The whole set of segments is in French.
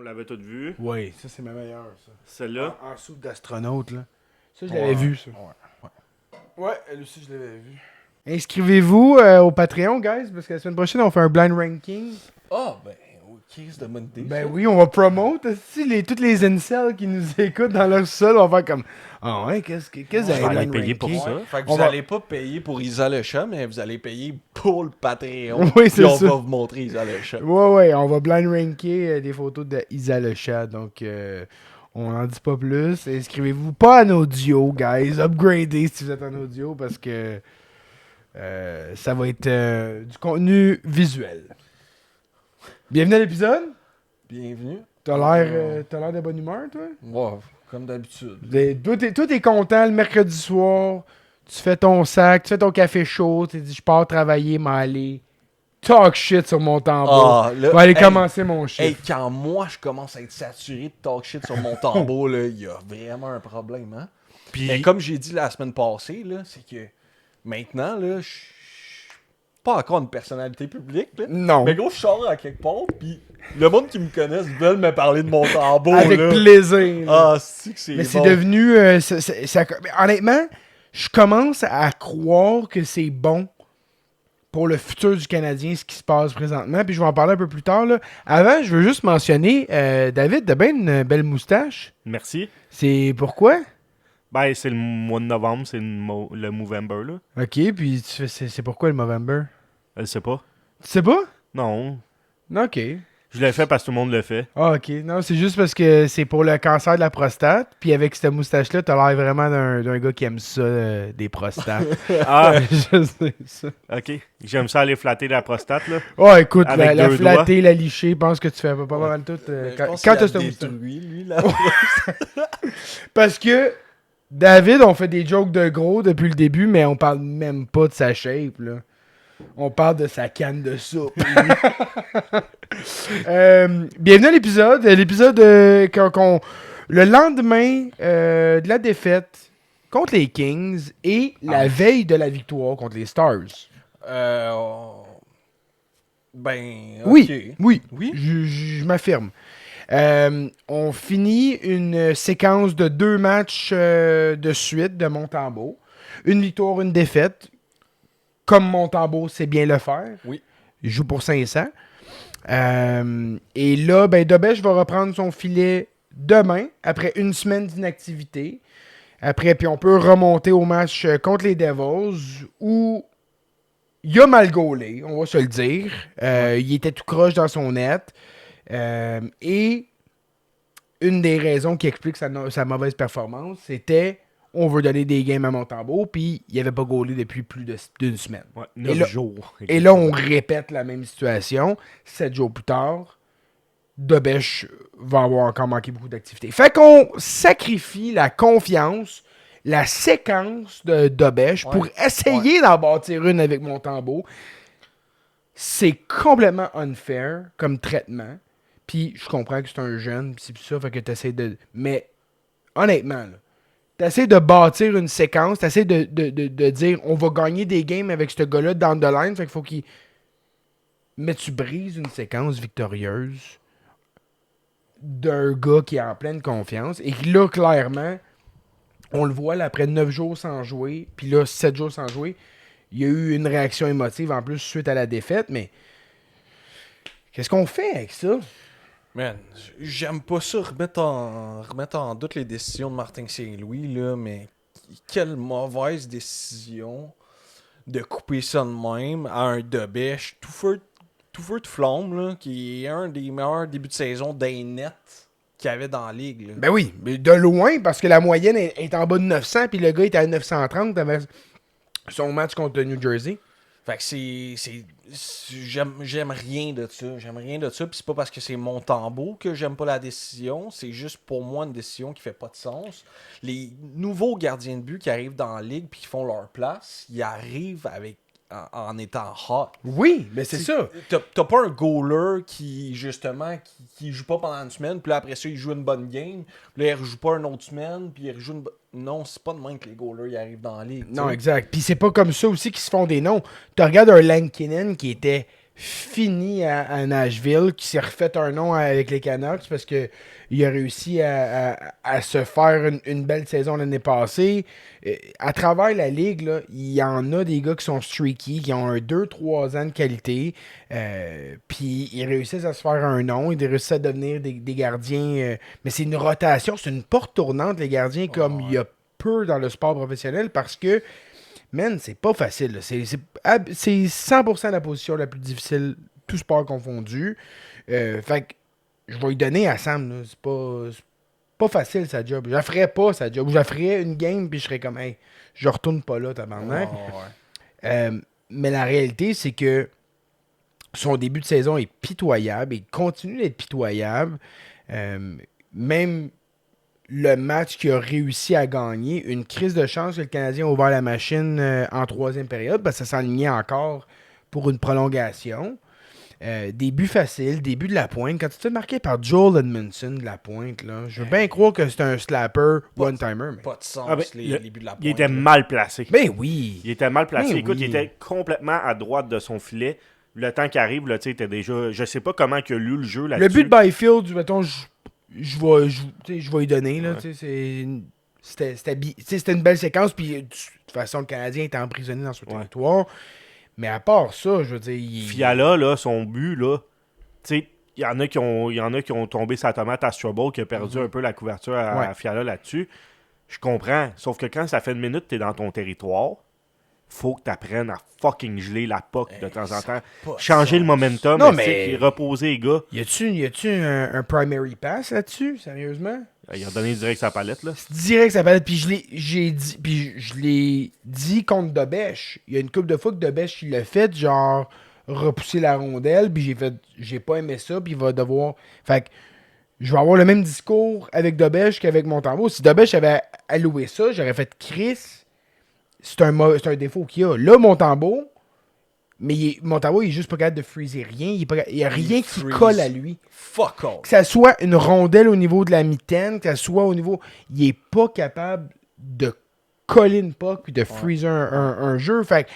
l'avait toutes vues. Oui, ça c'est ma meilleure, ça. Celle-là. En soupe d'astronaute, là. Ça, je l'avais vu, ça. Ouais, elle aussi, je l'avais vu. Inscrivez-vous au Patreon, guys, parce que la semaine prochaine, on fait un blind ranking. Ah, ben, crise de bonne idée. Ben oui, on va promote aussi toutes les incels qui nous écoutent dans leur sol. On va faire comme, ah ouais, qu'est-ce que vous Je vais avez aller blind payer ranké? pour ça. Fait que On vous va- allez pas payer pour Isa le chat, mais vous allez payer pour le Patreon. Oui, c'est Puis on ça. va vous montrer Isa le chat. Ouais, on va blind ranker des photos de Isa le chat. Donc, on n'en dit pas plus. Inscrivez-vous pas en audio, guys. Upgradez si vous êtes en audio parce que ça va être du contenu visuel. Bienvenue à l'épisode. Bienvenue. T'as l'air de bonne humeur, toi? Ouais, comme d'habitude. Toi, t'es content le mercredi soir. Tu fais ton sac, tu fais ton café chaud. Tu dis, je pars travailler, m'aller. Talk shit sur mon tambour. Ah, Je là, vais aller hey, commencer mon chiffre. Hey, quand moi je commence à être saturé de talk shit sur mon tambour, là, il y a vraiment un problème, hein? Puis, Mais comme j'ai dit la semaine passée, là, c'est que maintenant, là, je suis pas encore une personnalité publique, là. Non. Mais gros, je sors à quelque part, pis le monde qui me connaisse veulent me parler de mon tambour, Avec là. plaisir. là. Ah, c'est que c'est Mais bon. c'est devenu. Mais honnêtement, je commence à croire que c'est bon pour le futur du Canadien, ce qui se passe présentement. Puis je vais en parler un peu plus tard. Là. Avant, je veux juste mentionner, David, t'as bien une belle moustache. merci. C'est pourquoi? Ben, c'est le mois de novembre, c'est le Movember, là. Ok, puis c'est pourquoi le Movember? Elle sait pas. Tu sais pas? Non. Ok. Je l'ai fait parce que tout le monde le fait. Ah, ok. Non, c'est juste parce que c'est pour le cancer de la prostate. Puis avec cette moustache-là, t'as l'air vraiment d'un gars qui aime ça, des prostates. Ah, Je sais ça. ok. J'aime ça aller flatter la prostate, là. Oh, écoute, Avec la deux flatter, la licher, je pense que tu fais pas mal tout. Mais je Quand pense t'as qu'il a cette moustache. détruit, lui, là. Parce que David, on fait des jokes de gros depuis le début, mais on parle même pas de sa shape, là. On parle de sa canne de soupe. Bienvenue à l'épisode. L'épisode le lendemain de la défaite contre les Kings et la veille de la victoire contre les Stars. Ben, ok. Oui, Oui? je m'affirme. On finit une séquence de 2 matchs de suite de Montembeault. Une victoire, une défaite. Comme Montembeault sait bien le faire. Oui. Il joue pour 500. Et là, ben, Dobèche va reprendre son filet demain, après une semaine d'inactivité. Après, puis on peut remonter au match contre les Devils, où il a mal gaulé, on va se le dire. Il était tout croche dans son net. Et une des raisons qui explique sa mauvaise performance, c'était on veut donner des games à Montembeault, puis il n'avait pas gaulé depuis plus d'une semaine. Ouais, Et 9 là- jours. Et là, on répète la même situation. 7 jours plus tard, Dobèche va avoir encore manqué beaucoup d'activité. Fait qu'on sacrifie la confiance, la séquence de Dobèche pour essayer d'en bâtir une avec Montembeault. C'est complètement unfair comme traitement. Puis je comprends que c'est un jeune, pis c'est plus ça, fait que t'essaies de... Mais honnêtement, là, t'essaies de bâtir une séquence, t'essaies de dire on va gagner des games avec ce gars-là down the line, fait qu'il faut qu'il... Mais tu brises une séquence victorieuse d'un gars qui est en pleine confiance et qui là, clairement, on le voit là, après 9 jours sans jouer, puis là, 7 jours sans jouer, il y a eu une réaction émotive en plus suite à la défaite, mais qu'est-ce qu'on fait avec ça? Man, j'aime pas ça remettre en doute les décisions de Martin Saint-Louis, là, mais quelle mauvaise décision de couper ça de même à un Dobèche tout feu de flamme, là, qui est un des meilleurs débuts de saison d'un net qu'il y avait dans la ligue. Là. Ben oui, mais de loin, parce que la moyenne est en bas de 900, puis le gars était à 930 avec son match contre New Jersey. Fait que j'aime rien de ça. J'aime rien de ça. Puis c'est pas parce que c'est Montembeault que j'aime pas la décision. C'est juste pour moi une décision qui fait pas de sens. Les nouveaux gardiens de but qui arrivent dans la ligue puis qui font leur place, ils arrivent en étant hot. Oui, mais c'est ça. T'as pas un goaler qui, justement, qui joue pas pendant une semaine, puis là, après ça, il joue une bonne game, puis là, il rejoue pas une autre semaine, puis il rejoue une Non, c'est pas de même que les goalers ils arrivent dans la ligue. Non, t'sais. exact. Puis c'est pas comme ça aussi qu'ils se font des noms. Tu regardes un Lankinen qui était fini à Nashville, qui s'est refait un nom avec les Canucks parce que il a réussi à se faire une belle saison l'année passée. À travers la ligue, là, il y en a des gars qui sont streaky, qui ont un 2-3 ans de qualité. Puis ils réussissent à se faire un nom, ils réussissent à devenir des gardiens. Mais c'est une rotation, c'est une porte tournante, les gardiens, comme il y a peu dans le sport professionnel parce que man, c'est pas facile. Là. C'est 100% la position la plus difficile, tout sport confondu. Fait que je vais lui donner à Sam. Là. C'est pas facile sa job. Je la ferais pas sa job. Je la ferais une game puis je serais comme, hey, je retourne pas là, tabarnak. Mais la réalité, c'est que son début de saison est pitoyable. Il continue d'être pitoyable. Même le match qu'il a réussi à gagner, une crise de chance que le Canadien a ouvert la machine en troisième période, parce que ça s'enlignait encore pour une prolongation. Début facile, début de la pointe. Quand tu te fais marquer par Joel Edmondson de la pointe, là, je veux bien croire que c'est un slapper one-timer. Mais... Pas de sens, les buts de la pointe. Il était mal placé. Ben oui! Il était mal placé. Ben Écoute, oui. il était complètement à droite de son filet. Le temps qui arrive, là, tu sais, était déjà... Je sais pas comment il a lu le jeu là-dessus. Le but de Byfield, mettons, je vais lui donner. Là, c'était une belle séquence. Puis de toute façon, le Canadien était emprisonné dans son territoire. Mais à part ça, je veux dire. Fiala, là, son but, là, tu sais, il y en a qui ont tombé sa tomate à Strubble, qui a perdu un peu la couverture à Fiala là-dessus. Je comprends. Sauf que quand ça fait une minute que t'es dans ton territoire, faut que t'apprennes à fucking geler la puck de temps en temps. Changer le momentum, non, mais... reposer les gars. Y a-tu un primary pass là-dessus, sérieusement? Il a donné direct sa palette, là. C'est direct sa palette, puis je l'ai dit contre Dobèche. Il y a une couple de fois que Dobèche, il l'a fait, genre, repousser la rondelle, puis j'ai pas aimé ça, puis il va devoir... Fait que je vais avoir le même discours avec Dobèche qu'avec Montembeault. Si Dobèche avait alloué ça, j'aurais fait Chris... C'est un défaut qu'il a. Là, Montembeault, Montembeault, il est juste pas capable de freezer rien. Il n'y a rien qui colle à lui. Fuck off. Que ça soit une rondelle au niveau de la mitaine, que ça soit au niveau... Il est pas capable de coller une puck puis de freezer un jeu. Fait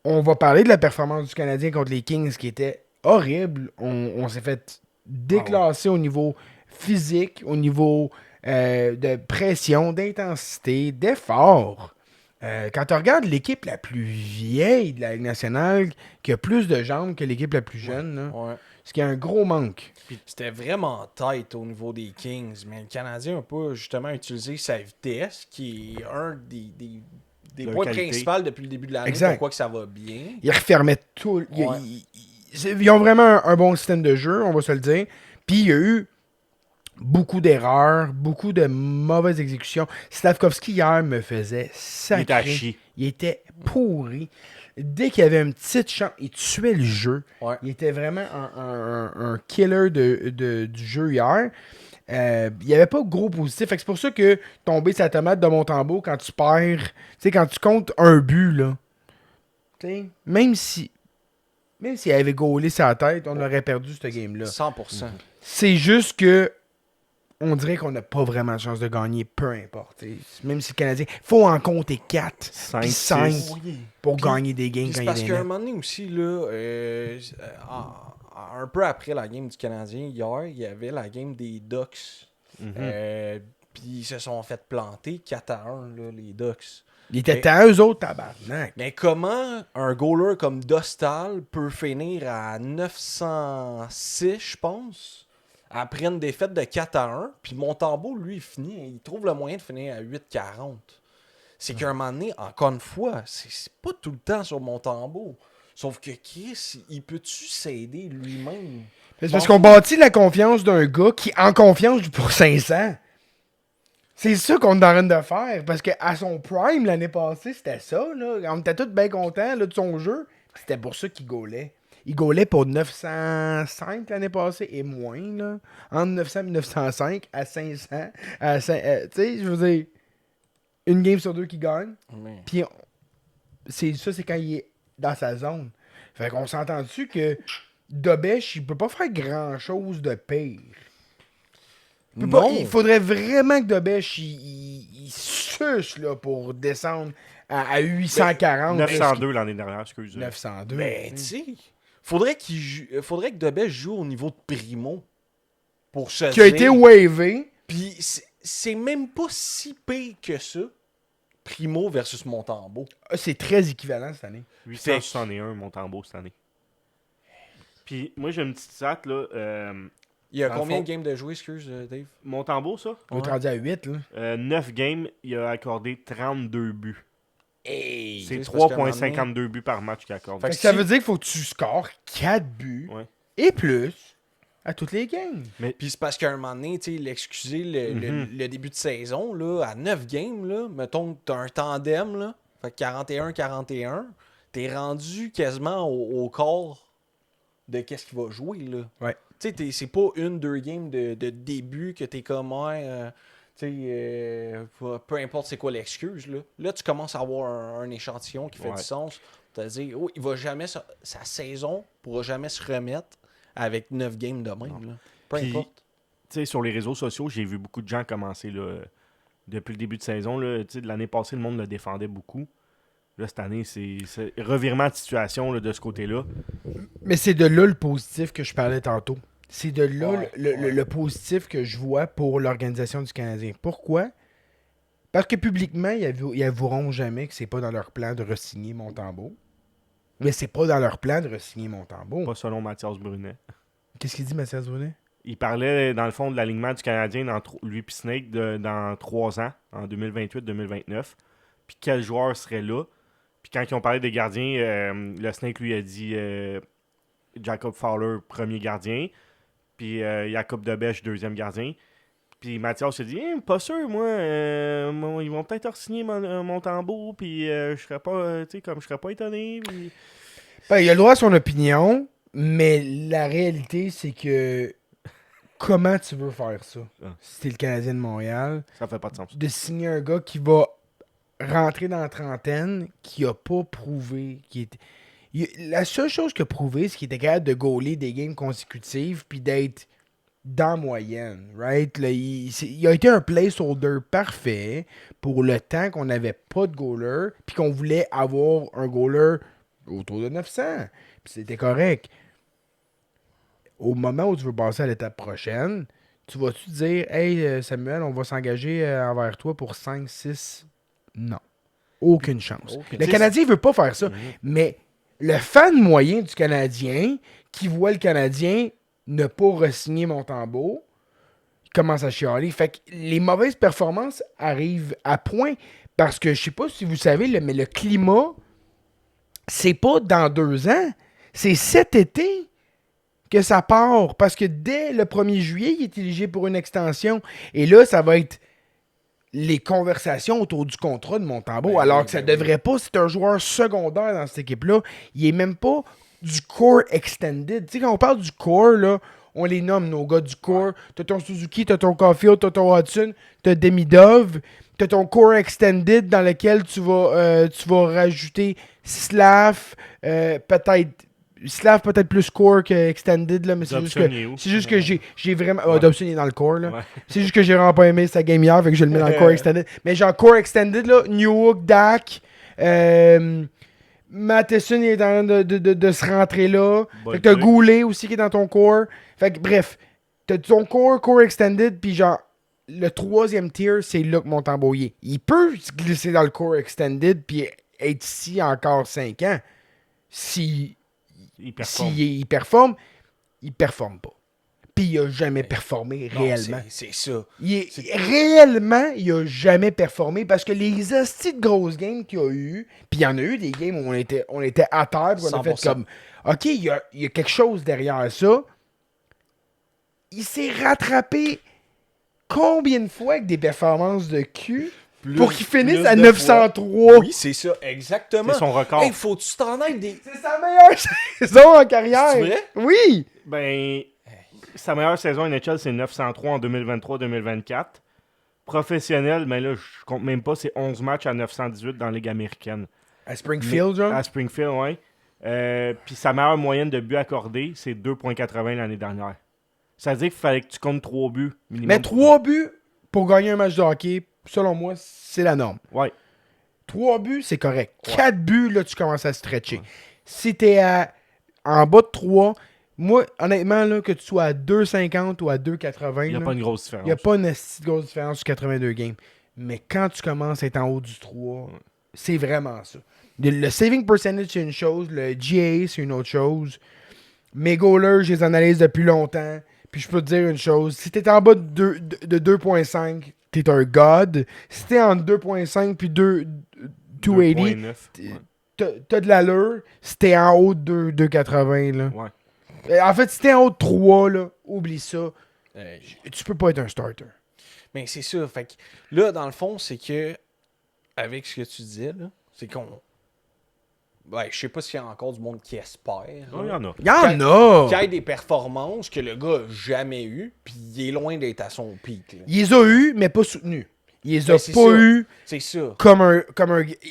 on va parler de la performance du Canadien contre les Kings qui était horrible. On s'est fait déclasser au niveau physique, au niveau de pression, d'intensité, d'effort. Quand tu regardes l'équipe la plus vieille de la Ligue nationale, qui a plus de jambes que l'équipe la plus jeune, là, ce qui est un gros manque. Puis c'était vraiment tight au niveau des Kings, mais le Canadien n'a pas justement utilisé sa vitesse, qui est un des points principaux depuis le début de l'année, pourquoi que ça va bien. Ils refermaient tout. Ils ont vraiment un bon système de jeu, on va se le dire. Puis il y a eu beaucoup d'erreurs, beaucoup de mauvaises exécutions. Slavkovski, hier, me faisait sacrer. Il était à chier. Il était pourri. Dès qu'il y avait une petite chance, il tuait le jeu. Il était vraiment un killer du jeu hier. Il n'y avait pas de gros positif. C'est pour ça que tomber sa tomate de Montembeault quand tu perds, quand tu comptes un but, là, même s'il avait gaulé sa tête, on aurait perdu ce game-là. 100%. C'est juste que on dirait qu'on n'a pas vraiment de chance de gagner, peu importe. Même si le Canadien... Il faut en compter 4, 5 pour gagner des games quand il y a parce des qu'à un moment donné aussi, là, un peu après la game du Canadien, hier, il y avait la game des Ducks. Puis ils se sont fait planter 4-1, là, les Ducks. Ils étaient à eux autres, tabarnak. Mais comment un goaler comme Dostal peut finir à 906, je pense, après une défaite de 4-1, puis Montembeault, lui, il trouve le moyen de finir à 8-40. C'est qu'à un moment donné, encore une fois, c'est pas tout le temps sur Montembeault. Sauf que Chris, il peut-tu s'aider lui-même? C'est parce qu'on bâtit la confiance d'un gars qui, en confiance, joue pour 500. C'est ça qu'on est en train de faire. Parce qu'à son prime, l'année passée, c'était ça. Là. On était tous bien contents là, de son jeu. C'était pour ça qu'il gaulait. Il gaulait pour 905 l'année passée et moins. Là. Entre 900 et 905 à 500. Tu sais, je veux dire, une game sur deux qui gagne. Puis c'est quand il est dans sa zone. Fait qu'on s'entend dessus que Dobèche, il peut pas faire grand-chose de pire. Il faudrait vraiment que Dobèche, il suce là, pour descendre à 840. 902 l'année dernière, excusez. 902. Mais tu sais, faudrait que Debes joue au niveau de Primo pour se Qui a été wavé. Puis c'est même pas si pire que ça, Primo versus Montembeault. C'est très équivalent cette année. 861 Montembeault cette année. Puis moi j'ai une petite stat là. Il y a Dans combien le de games de jouer, excuse, Dave? Montembeault, ça? On est rendu à 8, là. 9 games, il a accordé 32 buts. Hey. C'est c'est parce qu'à un 3,52 buts par match qu'il accorde. Fait que ça veut dire qu'il faut que tu scores 4 buts Ouais. et plus à toutes les games. Puis c'est parce qu'à un moment donné, tu sais, l'excuser le début de saison, là, à 9 games, là, mettons que t'as un tandem, là, fait que 41-41, t'es rendu quasiment au corps de qu'est-ce qu'il va jouer, là. Ouais. Tu sais, c'est pas 1-2 games de début que t'es comme, peu importe c'est quoi l'excuse, là. Là, tu commences à avoir un échantillon qui fait du sens. T'as dit, oh, il va jamais, sa saison pourra jamais se remettre avec 9 games de même, là. Peu Puis, importe. Tu sais, sur les réseaux sociaux, j'ai vu beaucoup de gens commencer là, depuis le début de saison. Là, tu sais, de l'année passée, le monde le défendait beaucoup. Là, cette année, c'est revirement de situation là, de ce côté-là. Mais c'est de là le positif que je parlais tantôt. C'est de là Ouais, le positif que je vois pour l'organisation du Canadien. Pourquoi? Parce que publiquement, ils avoueront jamais que c'est pas dans leur plan de re-signer Montembeault. Mais c'est pas dans leur plan de re-signer Montembeault. Pas selon Mathias Brunet. Qu'est-ce qu'il dit, Mathias Brunet? Il parlait, dans le fond, de l'alignement du Canadien, lui et Snake, dans 3 ans, en 2028-2029. Puis quel joueur serait là? Puis quand ils ont parlé des gardiens, le Snake lui a dit Jacob Fowler, premier gardien. Puis Jacob Debes, deuxième gardien. Puis Mathias s'est dit pas sûr, moi, ils vont peut-être re-signer Montembeault. Puis je serais pas, tu sais, comme je serais pas étonné. Puis... Ben, il a le droit à son opinion, mais la réalité, c'est que comment tu veux faire ça? Si t'es le Canadien de Montréal, Ça fait pas de sens. de signer un gars qui va rentrer dans la trentaine, qui a pas prouvé, la seule chose qu'il a prouvé, c'est qu'il était capable de gauler des games consécutives puis d'être dans la moyenne, right? Là, il a été un placeholder parfait pour le temps qu'on n'avait pas de goaler puis qu'on voulait avoir un goaler autour de 900. Puis c'était correct. Au moment où tu veux passer à l'étape prochaine, tu vas-tu te dire « Hey, Samuel, on va s'engager envers toi pour 5, 6... » Non. Aucune chance. Le Canadien ne veut pas faire ça. Mais le fan moyen du Canadien qui voit le Canadien ne pas re-signer Montembeault, il commence à chialer. Fait que les mauvaises performances arrivent à point parce que je sais pas si vous savez, mais le climat, c'est pas dans 2 ans. C'est cet été que ça part. Parce que dès le 1er juillet, il est éligible pour une extension. Et là, ça va être les conversations autour du contrat de Montembeault, alors que ça devrait pas. C'est un joueur secondaire dans cette équipe-là. Il est même pas du core extended. Tu sais, quand on parle du core, là, on les nomme, nos gars du core. T'as ton Suzuki, t'as ton Caulfield, t'as ton Hudson, t'as Demidov, t'as ton core extended dans lequel tu vas rajouter Slav, peut-être plus core que extended, là, mais c'est juste que j'ai vraiment... Dobson est dans le core, là. Ouais. C'est juste que j'ai vraiment pas aimé sa game hier, fait que je le mets dans le core extended. Mais genre, core extended, là, Newhook, Dak, Matheson est en train de se rentrer là. Fait que t'as Goulet aussi qui est dans ton core. Fait que bref, t'as ton core extended, puis genre, le 3e tier, c'est là que Montembeault est. Il peut se glisser dans le core extended, puis être ici encore 5 ans. Il performe, il performe pas. Puis il a jamais performé réellement. C'est ça. Réellement, il a jamais performé parce que les hosties de grosses games qu'il a eu, puis il y en a eu des games où on était à terre, puis on a fait comme OK, il y a quelque chose derrière ça. Il s'est rattrapé combien de fois avec des performances de cul pour qu'il finisse à 903? Oui, c'est ça, exactement. C'est son record. Hey, faut-tu t'en aider des... C'est sa meilleure saison en carrière. C'est vrai? Oui. Ben, sa meilleure saison NHL, c'est 903 en 2023-2024. Professionnel, mais là, je compte même pas, c'est 11 matchs à 918 dans la Ligue américaine. À Springfield, genre? À Springfield, oui. Puis sa meilleure moyenne de buts accordés, c'est 2,80 l'année dernière. Ça veut dire qu'il fallait que tu comptes 3 buts minimum. Mais 3 buts pour gagner un match de hockey, selon moi, c'est la norme. Ouais. 3 buts, c'est correct. 4 buts, là, tu commences à stretcher. Si t'es en bas de 3, moi, honnêtement, là, que tu sois à 2,50 ou à 2,80, Il n'y a pas une grosse différence. il n'y a pas une grosse différence sur 82 games. Mais quand tu commences à être en haut du 3, c'est vraiment ça. Le saving percentage, c'est une chose. Le GA, c'est une autre chose. Mes goalers, je les analyse depuis longtemps. Puis je peux te dire une chose. Si t'es en bas de 2.5, t'es un god. Si t'es entre 2.5 puis 280, 2.9. t'as de l'allure. Si t'es en haut de 2,80, là. Ouais. En fait, si t'es en haut de 3, là, oublie ça. Tu peux pas être un starter. Mais c'est ça. Fait que là, dans le fond, c'est que, avec ce que tu disais, là, c'est qu'on. Ouais, je sais pas s'il y a encore du monde qui espère. Il y en a. Il y en a! Qu'il y ait des performances que le gars a jamais eues, puis il est loin d'être à son pic. Là. Il les a eu, mais pas soutenu. Il les a Ben, c'est pas ça. eu C'est ça. comme un.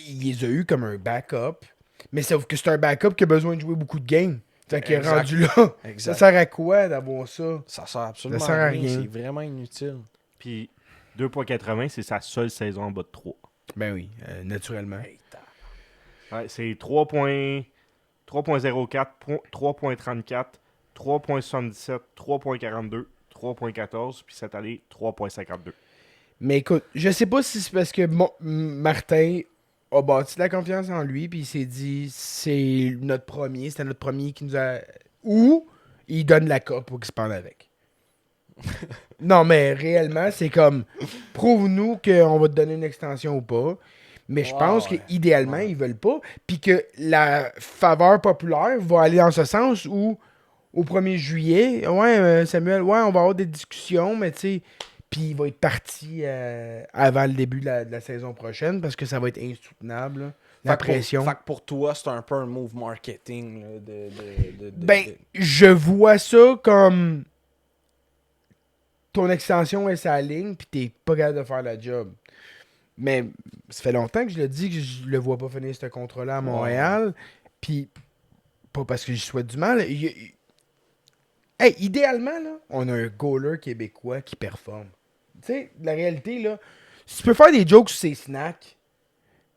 Il les a eu comme un backup. Mais sauf que c'est un backup qui a besoin de jouer beaucoup de games. Fait qu'il est Exact. rendu là. Exact. Ça sert à quoi d'avoir ça? Ça sert absolument Ça sert à à rien. rien. C'est vraiment inutile. Puis 2.80, c'est sa seule saison en bas de 3. Ben oui, naturellement. Ouais, c'est 3.04, 3.34, 3.77, 3.42, 3.14, puis cette année, 3.52. Mais écoute, je sais pas si c'est parce que Martin a bâti de la confiance en lui, puis il s'est dit c'était notre premier qui nous a. Ou il donne la coupe pour qu'il se parle avec. Non, mais réellement, c'est comme prouve-nous qu'on va te donner une extension ou pas. Mais je pense qu'idéalement, ils veulent pas. Puis que la faveur populaire va aller dans ce sens où, au 1er juillet, Samuel, on va avoir des discussions, mais tu sais. Puis il va être parti avant le début de la saison prochaine parce que ça va être insoutenable. Là, la pression. Fait que pour toi, c'est un peu un move marketing. Là, je vois ça comme ton extension est sa ligne puis t'es pas capable de faire la job. Mais ça fait longtemps que je le dis que je le vois pas finir ce contrat-là à Montréal. Puis pas parce que je souhaite du mal. Idéalement, là, on a un goaler québécois qui performe. Tu sais, la réalité, là, si tu peux faire des jokes sur ses snacks,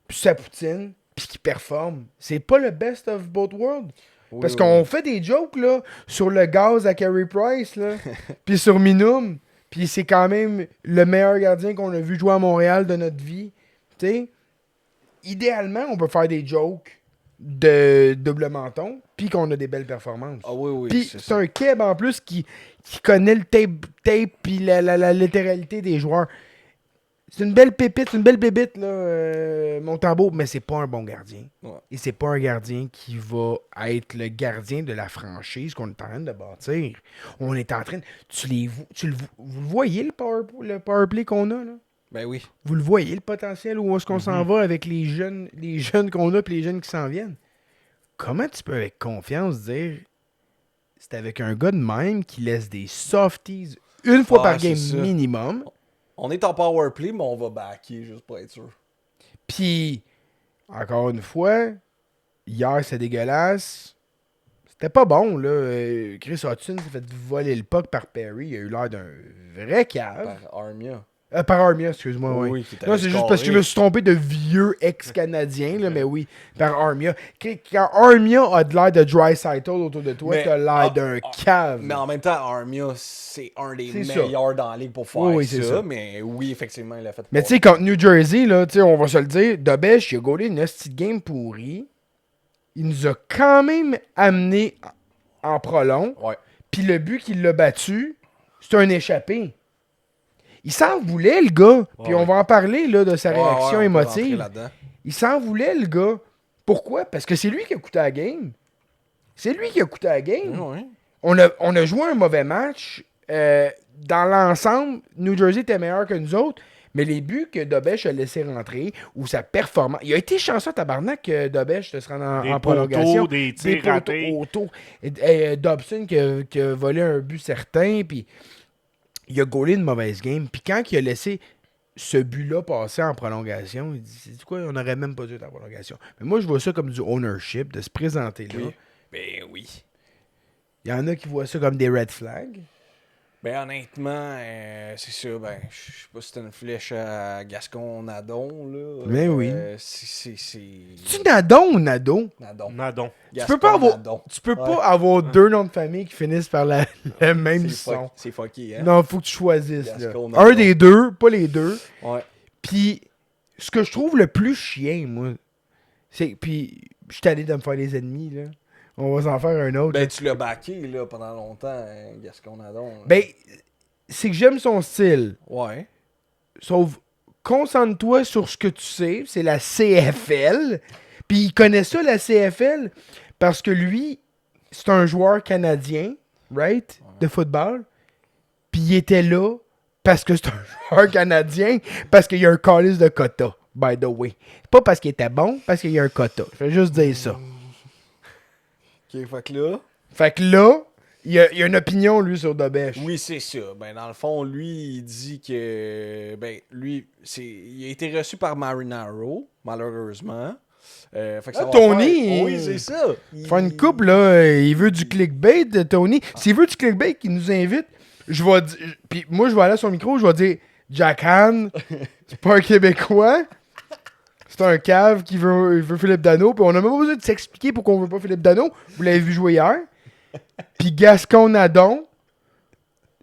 puis sur sa poutine, puis qu'il performe, c'est pas le best of both worlds. Oui, Parce qu'on fait des jokes, là, sur le gaz à Carey Price, là, puis sur Minum, puis c'est quand même le meilleur gardien qu'on a vu jouer à Montréal de notre vie. Tu sais, idéalement, on peut faire des jokes de double menton, puis qu'on a des belles performances. Ah oui, Puis c'est un Keb en plus qui connaît le tape puis la littéralité des joueurs. C'est une belle pépite, une belle bébite, là, Montembeault, mais c'est pas un bon gardien. Ouais. Et c'est pas un gardien qui va être le gardien de la franchise qu'on est en train de bâtir. On est en train de... Vous le voyez, le power play qu'on a, là? Ben oui. Vous le voyez, le potentiel, où est-ce qu'on s'en va avec les jeunes qu'on a et les jeunes qui s'en viennent? Comment tu peux avec confiance dire c'est avec un gars de même qui laisse des softies une fois par game minimum? On est en power play, mais on va backer juste pour être sûr. Puis, encore une fois, hier c'est dégueulasse. C'était pas bon, là. Chris Hudson s'est fait voler le puck par Perry. Il a eu l'air d'un vrai cave. Par Armia. Par Armia, excuse-moi, oui. Oui, Non, c'est juste parce que je me suis trompé de vieux ex-canadien, là, mais oui, par Armia. Quand Armia a de l'air de Draisaitl autour de toi, t'as l'air d'un cave. Mais en même temps, Armia, c'est un des C'est meilleurs dans la ligue pour faire ça. Mais oui, effectivement, il a fait. Mais tu sais, contre New Jersey, là, on va se le dire, Dobesh, il a gaulé une petite game pourrie. Il nous a quand même amené en prolong. Ouais. Puis le but qu'il l'a battu, c'est un échappé. Il s'en voulait, le gars. Puis on va en parler là, de sa réaction émotive. Il s'en voulait, le gars. Pourquoi? Parce que c'est lui qui a coûté la game. C'est lui qui a coûté la game. Ouais. On a joué un mauvais match. Dans l'ensemble, New Jersey était meilleur que nous autres. Mais les buts que Dobesh a laissé rentrer, ou sa performance... Il a été chanceux, tabarnak, que Dobesh se rende en prolongation. Des tirs ratés. Dobson qui a volé un but certain, puis il a gaulé une mauvaise game. Puis quand il a laissé ce but-là passer en prolongation, il dit, c'est quoi, on n'aurait même pas dû être en prolongation. Mais moi, je vois ça comme du ownership, de se présenter là. Oui. Ben oui. Il y en a qui voient ça comme des red flags. Ben honnêtement, c'est ça, ben je sais pas si c'était une flèche à Gascon-Nadon, là. Ben oui. C'est... Tu Nadon ou Nado? Nadon. Nadon. Tu peux pas avoir, Gascon-Nadon. tu peux Ouais. pas avoir deux noms de famille qui finissent par le même son. C'est fucké, hein? Non, faut que tu choisisses. Là. Gascon-Nadon. Un des deux, pas les deux. Ouais. Puis, ce que je trouve le plus chien, moi, c'est. Puis, je suis allé de me faire des ennemis, là. On va s'en faire un autre. Ben là. tu l'as backé, là, pendant longtemps, hein, Gascon-Nadon. là. Ben, c'est que j'aime son style. Ouais. Sauf, concentre-toi sur ce que tu sais, c'est la CFL. Puis il connaît ça, la CFL, parce que lui, c'est un joueur canadien, right, de football. Puis il était là parce que c'est un joueur canadien, parce qu'il y a un calice de quota, by the way. Pas parce qu'il était bon, parce qu'il y a un quota. Je vais juste dire ça. Ok, fait que là... Fait que là, il y a une opinion, lui, sur Dobesh. Oui, c'est ça. Ben, dans le fond, lui, il dit que. Ben, lui, il a été reçu par Marinaro, malheureusement. Fait que ça va Tony, faire- Oui, c'est ça. Faire une coupe, là, il veut du clickbait, Tony. S'il veut du clickbait, qu'il nous invite, je vais dire. Puis moi, je vais aller à son micro, je vais dire Jack Han, c'est pas un Québécois. C'est un cave qui veut, il veut Philippe Dano. Puis on a même pas besoin de s'expliquer pourquoi on veut pas Philippe Dano. Vous l'avez vu jouer hier. Puis Gascon-Nadon,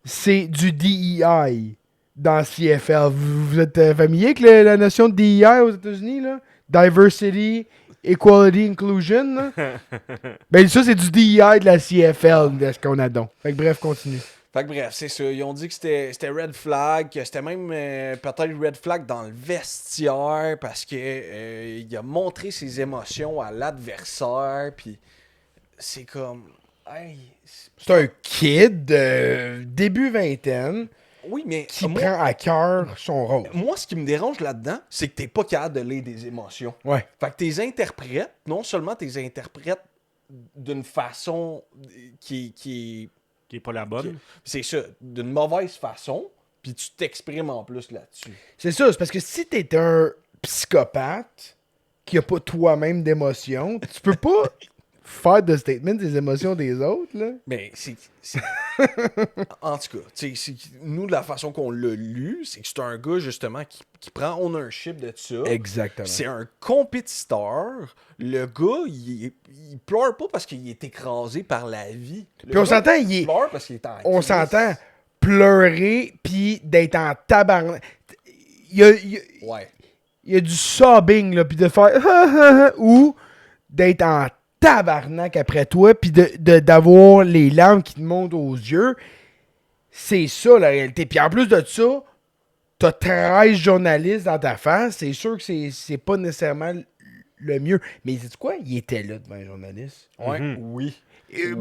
c'est du DEI dans CFL. Vous êtes familier avec la notion de DEI aux États-Unis, là? Diversity, Equality, Inclusion, là? Ben ça, c'est du DEI de la CFL, Gascon-Nadon. Fait que bref, continue. Fait que bref, c'est ça. Ils ont dit que c'était red flag, que c'était même peut-être red flag dans le vestiaire parce que il a montré ses émotions à l'adversaire. Puis c'est comme. Hey, C'est un kid, début vingtaine, oui, mais qui moi, prend à cœur son rôle. moi, ce qui me dérange là-dedans, c'est que t'es pas capable de lire des émotions. Ouais. Fait que t'es interprètes, non seulement t'es interprètes d'une façon qui Qui est pas la bonne. c'est ça, d'une mauvaise façon, puis tu t'exprimes en plus là-dessus. C'est ça, c'est parce que si t'es un psychopathe qui a pas toi-même d'émotions, tu peux pas faire de statement des émotions des autres, là. Mais en tout cas, nous, de la façon qu'on l'a lu, c'est que c'est un gars, justement, qui prend ownership de ça. Exactement. C'est un compétiteur. Le gars, il pleure pas parce qu'il est écrasé par la vie. Le Puis on gars, s'entend, il pleure parce qu'il est en on crise. s'entend pleurer puis d'être en tabarnak. Ouais. Il y a du sobbing, là, puis de faire ou d'être en tabarnak après toi, puis d'avoir les larmes qui te montent aux yeux. C'est ça, la réalité. Puis en plus de ça, t'as 13 journalistes dans ta face. C'est sûr que c'est pas nécessairement le mieux. Mais sais-tu quoi? Il était là devant les journalistes. Ouais. Mhm. Oui.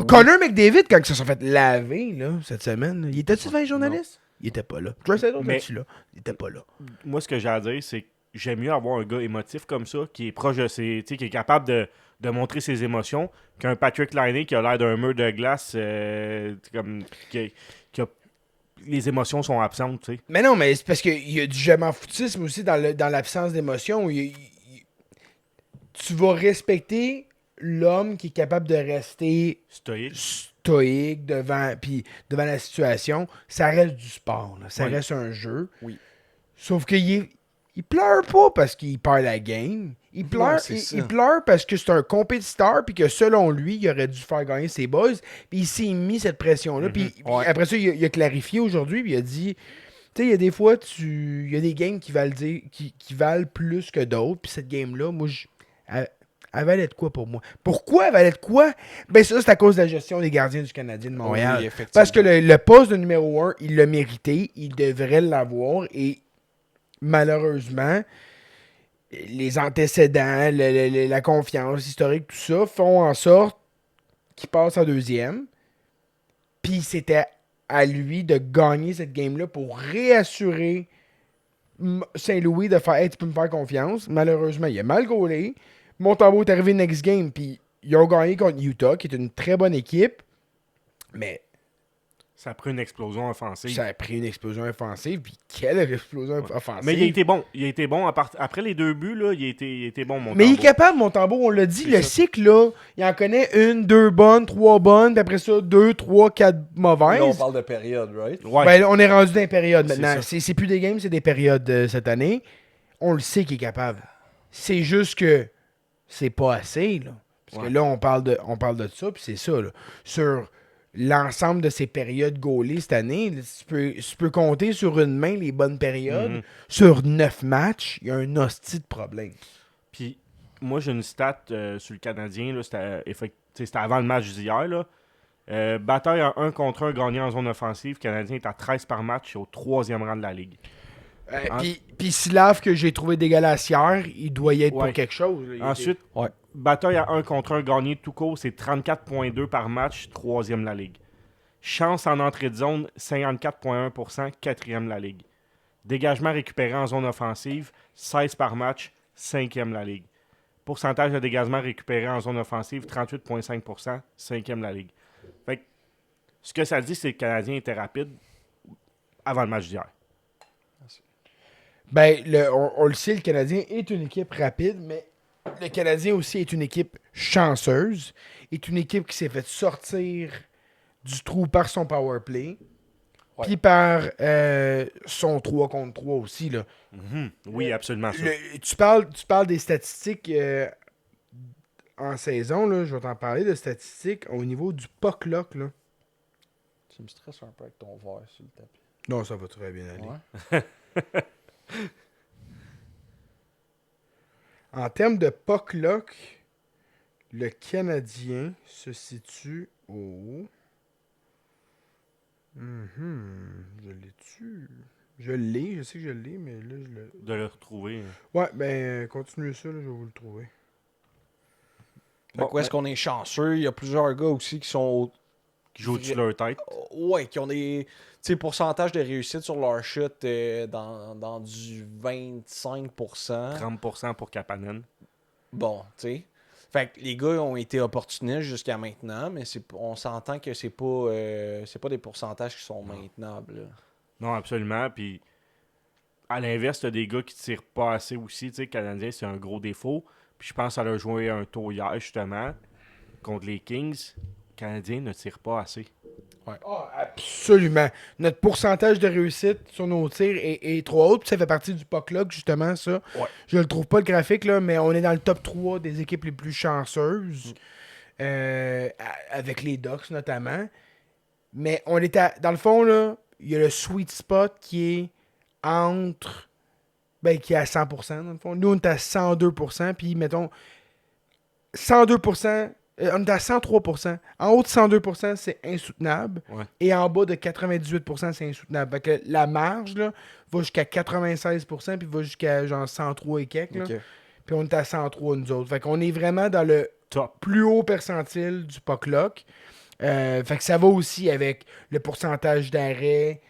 Connor McDavid, quand ils se sont fait laver là, cette semaine, il était-tu devant les journalistes? Il était pas là. Dress Mais- était là. Il était pas là. Moi, ce que j'ai à dire, c'est que j'aime mieux avoir un gars émotif comme ça, qui est proche de ses. Tu sais, qui est capable de montrer ses émotions, qu'un Patrick Laine qui a l'air d'un mur de glace, comme. Qui a- les émotions sont absentes, tu sais. Mais non, mais c'est parce qu'il y a du je m'en foutisme aussi dans l'absence d'émotion. Tu vas respecter l'homme qui est capable de rester Stoïque. stoïque devant la situation. Ça reste du sport. Là. Ça Oui. reste un jeu. Oui. Sauf qu'il pleure pas parce qu'il perd la game. Il pleure, c'est ça. il pleure parce que c'est un compétiteur puis que selon lui, il aurait dû faire gagner ses boys. Puis il s'est mis cette pression-là. Puis Ouais. après ça, il a clarifié aujourd'hui. Puis il a dit, tu sais, il y a des fois, il y a des games qui valent plus que d'autres. Puis cette game-là, moi, elle valait de quoi pour moi? Pourquoi elle valait de quoi? Ben ça, c'est à cause de la gestion des gardiens du Canadien de Montréal. Oui, effectivement. Parce que le poste de numéro 1, il l'a mérité. Il devrait l'avoir. Et malheureusement, les antécédents, la confiance historique, tout ça, font en sorte qu'il passe en deuxième. Puis c'était à lui de gagner cette game-là pour réassurer Saint-Louis de faire hey, tu peux me faire confiance. Malheureusement, il a mal gaulé. Montembeault est arrivé next game, puis ils ont gagné contre Utah, qui est une très bonne équipe. Mais Ça a pris une explosion offensive. Ça a pris une explosion offensive, puis quelle explosion offensive. Mais il a été bon. Il a été bon. Après les 2 buts, là, il a été bon, Montembeault. Mais il est capable, Montembeault, on l'a dit, C'est le ça. cycle, là, il en connaît 1, 2 bonnes, 3 bonnes, puis après ça, 2, 3, 4 mauvaises. Là, on parle de période, right? Ouais. Ben, on est rendu dans les périodes C'est maintenant. ça. C'est plus des games, c'est des périodes cette année. On le sait qu'il est capable. C'est juste que c'est pas assez, là. Parce que là, on parle de ça, puis c'est ça, là. Sur l'ensemble de ces périodes gaulées cette année, là, tu peux compter sur une main les bonnes périodes. Mhm. Sur 9 matchs, il y a un hostie de problème. Puis, moi, j'ai une stat sur le Canadien. Là, c'était avant le match d'hier. Là. Bataille à 1 contre 1 gagné en zone offensive. Le Canadien est à 13 par match et au 3e rang de la Ligue. Puis Silav, que j'ai trouvé dégueulasse hier, il doit y être Ouais. pour quelque chose. Là. Il Ensuite, Ouais. bataille à 1 contre 1 gagné tout court, c'est 34,2 par match, 3e de la Ligue. Chance en entrée de zone, 54,1%, 4e de la Ligue. Dégagement récupéré en zone offensive, 16 par match, 5e de la Ligue. Pourcentage de dégagement récupéré en zone offensive, 38,5%, 5e de la Ligue. Fait que, ce que ça dit, c'est que le Canadien était rapide avant le match d'hier. Ben, on le sait, le Canadien est une équipe rapide, mais le Canadien aussi est une équipe chanceuse, est une équipe qui s'est fait sortir du trou par son power play, Ouais. puis par son 3 contre 3 aussi. Là. Oui, absolument ça. Tu parles des statistiques en saison, là, je vais t'en parler de statistiques au niveau du puck lock. Là. Tu me stresses un peu avec ton verre sur le tapis. Non, ça va très bien aller. Ouais. En termes de puck lock, le Canadien se situe au... Je l'ai-tu? Je sais que je l'ai, mais là, je le... De le retrouver. Ouais, ben, continuez ça, là, je vais vous le trouver. Fait que où est-ce qu'on est chanceux? Il y a plusieurs gars aussi qui sont Qui joue au-dessus de leur tête. ouais, qui ont des pourcentages de réussite sur leur chute dans du 25%. 30% pour Kapanen. Bon, tu sais. Fait que les gars ont été opportunistes jusqu'à maintenant, mais on s'entend que c'est pas des pourcentages qui sont maintenables. Là. Non, absolument. Puis, à l'inverse, t'as des gars qui tirent pas assez aussi. Tu sais, le Canadien, c'est un gros défaut. Puis, je pense que ça a joué un tour hier, justement, contre les Kings. Le Canadien ne tire pas assez. Ah, absolument. Notre pourcentage de réussite sur nos tirs est trop haut, puis ça fait partie du puck lock, justement, ça. Ouais. Je le trouve pas le graphique, là, mais on est dans le top 3 des équipes les plus chanceuses, avec les Ducks, notamment. Mais on est dans le fond, là, il y a le sweet spot qui est entre... Ben, qui est à 100%, dans le fond. Nous, on est à 102%, puis, mettons, 102%... on est à 103%. En haut de 102%, c'est insoutenable. Ouais. Et en bas de 98%, c'est insoutenable. Fait que la marge là, va jusqu'à 96%, puis va jusqu'à genre 103 et quelques. Là. Ok. Puis on est à 103 nous autres. Fait qu'on est vraiment dans le Top. plus haut percentile du puck lock. Fait que ça va aussi avec le pourcentage d'arrêt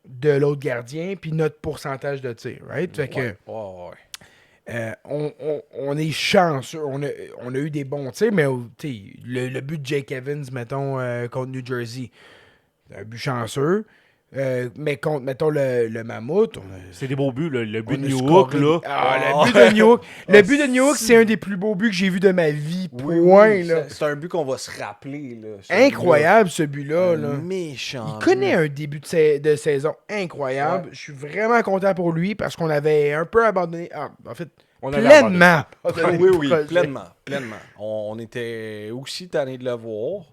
de l'autre gardien, puis notre pourcentage de tir, right? Fait que... Ouais. on est chanceux. On a eu des bons tirs, mais le but de Jake Evans, mettons, contre New Jersey, c'est un but chanceux. Mais contre, mettons, le Mammouth, C'est des beaux buts. Le but on de a New scoré- York, là. Ah, le but de New York. Le but de New York, c'est un des plus beaux buts que j'ai vu de ma vie. Point, là. C'est un but qu'on va se rappeler. Là, Incroyable, ce but-là. Un Là. méchant. Il connaît but. un début de saison incroyable. Ouais. Je suis vraiment content pour lui parce qu'on avait un peu abandonné. En fait, On avait pleinement. abandonné Oui, le oui, projet. pleinement. On était aussi tanné de le voir.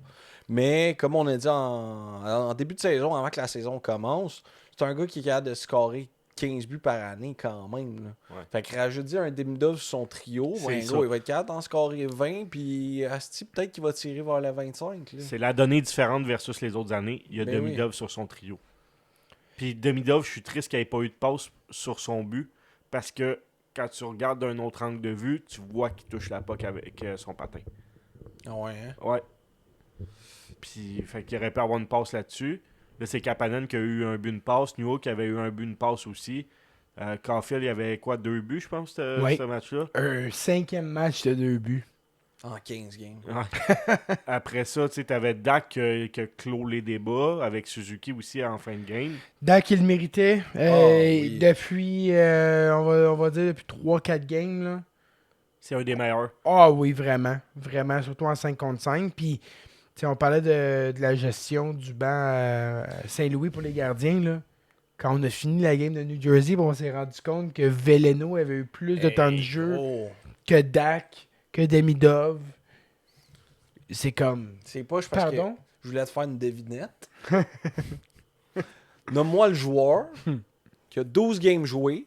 Mais comme on a dit en début de saison, avant que la saison commence, c'est un gars qui est capable de scorer 15 buts par année quand même. Là. Ouais. Fait que rajoute un demi-dove sur son trio, C'est ben, ça. gros, il va être capable d'en scorer 20, puis Asti, peut-être qu'il va tirer vers le 25. Là. C'est la donnée différente versus les autres années. Il y a Ben Demidov sur son trio. Puis Demidov, je suis triste qu'il n'ait pas eu de passe sur son but parce que quand tu regardes d'un autre angle de vue, tu vois qu'il touche la puck avec son patin. Ah ouais, hein? Ouais. Puis, fait qu'il aurait pu avoir une passe là-dessus. Là, c'est Kapanen qui a eu un but, une passe. New York avait eu un but, une passe aussi. Caulfield, il y avait quoi, 2 buts, je pense, Oui. ce match-là. Un 5e match de 2 buts. En 15 games. Ouais. Après ça, tu avais Dak qui a clos les débats, avec Suzuki aussi en fin de game. Dak, il le méritait. Oui. Depuis, on va dire, depuis 3-4 games, là. C'est un des meilleurs. Ah oui, vraiment. Vraiment, surtout en 5 contre 5. Puis, tu sais, on parlait de la gestion du banc à Saint-Louis pour les gardiens, là. Quand on a fini la game de New Jersey, on s'est rendu compte que Veleno avait eu plus de temps de jeu que Dak, que Demidov. C'est comme... C'est pas parce Pardon? que je voulais te faire une devinette. Nomme-moi le joueur qui a 12 games joués,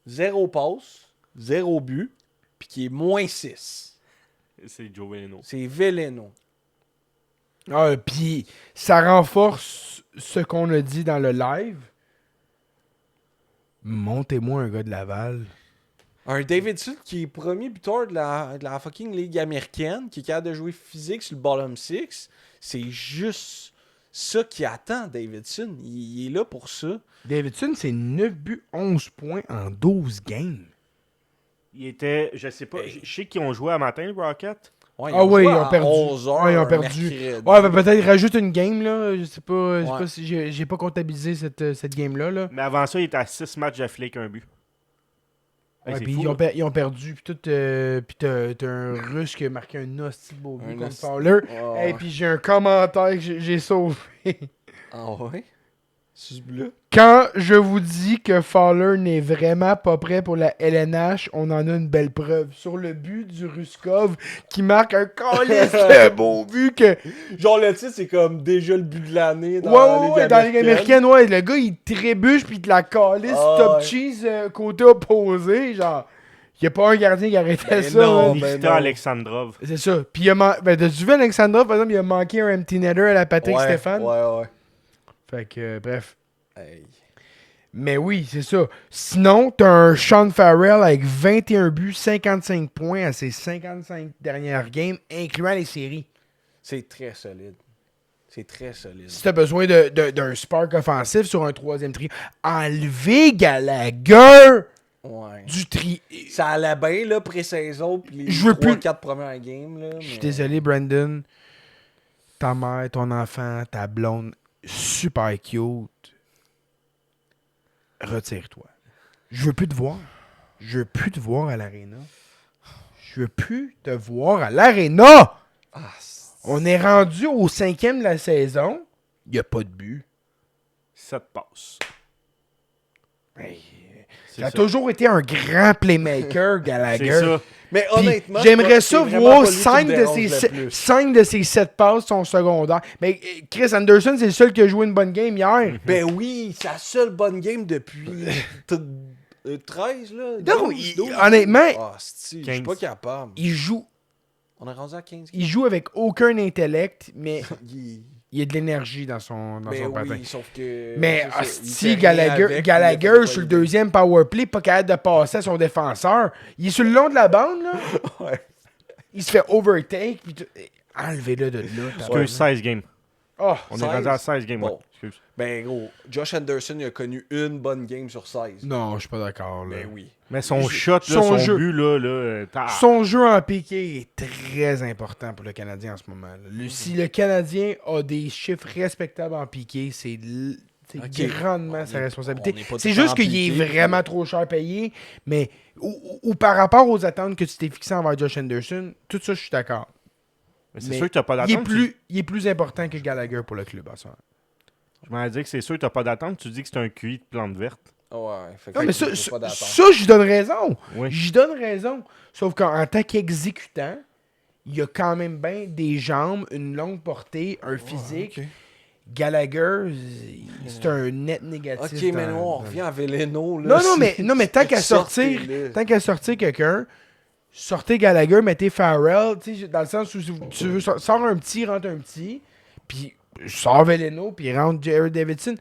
0 passe, 0 but, puis qui est moins 6. C'est Joe Veleno. C'est Veleno. Ah, puis ça renforce ce qu'on a dit dans le live. Montez-moi un gars de Laval. Un Davidson qui est premier buteur de la fucking Ligue américaine, qui est capable de jouer physique sur le bottom 6. C'est juste ça qui attend Davidson. Il est là pour ça. Davidson, c'est 9 buts, 11 points en 12 games. Il était, je sais pas, je sais qu'ils ont joué à matin, le Rocket. Ouais, Ah oui, ils joué ont à perdu. 11 heures Ouais, ils ont un perdu. mercredi. Ouais, ben peut-être rajoute une game, là. Je sais pas, Ouais. si j'ai pas comptabilisé cette game-là, là. Mais avant ça, il était à 6 matchs d'affilée avec un but. Hey, Ouais, c'est puis fou, ils ont perdu, puis tout, puis t'as un Russe qui a marqué un hostie de beau but Un contre hostie- Fowler. Ouais. Et puis j'ai un commentaire que j'ai sauvé. Ah ouais? Sus bleu? Quand je vous dis que Fowler n'est vraiment pas prêt pour la LNH, on en a une belle preuve. Sur le but du Ruskov qui marque un calice de beau but que... Genre le titre, c'est comme déjà le but de l'année dans la Ligue Ouais, dans la Ligue américaine, ouais, le gars il trébuche puis il te la calisse Ah, top ouais. cheese côté opposé, genre... Y a pas un gardien qui arrêtait Ben ça. non. man. Nikita ben non. Alexandrov. C'est ça. Puis il a ben, t'as-tu vu Alexandrov, par exemple, il a manqué un empty netter à la Patrick Ouais, Stéphane? ouais. Fait que, bref. Hey. Mais oui, c'est ça. Sinon, t'as un Sean Farrell avec 21 buts, 55 points à ses 55 dernières games, incluant les séries. C'est très solide. C'est très solide. Si t'as besoin d'un spark offensif sur un troisième tri, enlever Gallagher Ouais. du tri. Ça allait bien, là, pré-saison, puis les Je veux plus- 3-4 premières games, là. Je suis mais- désolé, Brandon. Ta mère, ton enfant, ta blonde, super cute. Retire-toi. Je veux plus te voir. Je veux plus te voir à l'aréna. Je veux plus te voir à l'aréna. Ah, On est rendu au 5e de la saison. Il n'y a pas de but. 7 passes. Hey, C'est ça a ça. toujours été un grand playmaker, Gallagher. C'est ça. Mais Puis honnêtement, j'aimerais c'est ça vraiment voir pas lui qui me 5 dérange le de plus. ses 7 passes sont secondaires. Mais Chris Anderson, c'est le seul qui a joué une bonne game hier. Ben oui, c'est la seule bonne game depuis 13, là. Non, 12. honnêtement, Ah, je suis 15. pas capable. il joue On est rendu à 15 il joue avec aucun intellect, mais Il- il y a de l'énergie dans son Ben patin. oui, sauf que... Mais c'est ça, il si fait rien Gallagher, avec, Gallagher il fait sur le pas deuxième power play, pas capable de passer à son défenseur. Il est sur le long de la bande, là. Ouais. Il se fait overtake. Puis enlevez-le de là. tabarnak. Excuse, 16 games. Oh, On 16? est rendu à 16 games. Bon. Ouais. Excuse. Ben gros, Josh Anderson, il a connu une bonne game sur 16. non, je suis pas d'accord. Là. Ben oui. Mais son Je- shot, là, son son jeu. but, là, Son jeu en piqué est très important pour le Canadien en ce moment. Là. Si le Canadien a des chiffres respectables en piqué, c'est Ok. grandement On sa est- responsabilité. on est pas C'est tout juste en qu'il est piqué, vraiment trop cher payé, mais ou par rapport aux attentes que tu t'es fixé envers Josh Anderson, tout ça, je suis d'accord. Mais c'est Mais sûr que t'as pas Il est, d'attente. il est plus important que Gallagher pour le club en ce moment. Je m'en dit que c'est sûr que t'as pas d'attente. Tu dis que c'est un QI de plante verte. Ouais, fait Non, que mais j'ai ça, pas d'attente. je lui donne raison. Oui. J'y donne raison. Sauf qu'en tant qu'exécutant, il y a quand même bien des jambes, une longue portée, un physique. ok. Gallagher, c'est un net négatif. Ok, mais dans- non, on dans- revient à Veleno, là. Non, mais tant qu'à sortir, Sortez-le. tant qu'à sortir quelqu'un, sortez Gallagher, mettez Farrell, tu sais, dans le sens où si tu veux sors un petit, rentre un petit, puis sors Veleno, puis rentre Jared Davidson.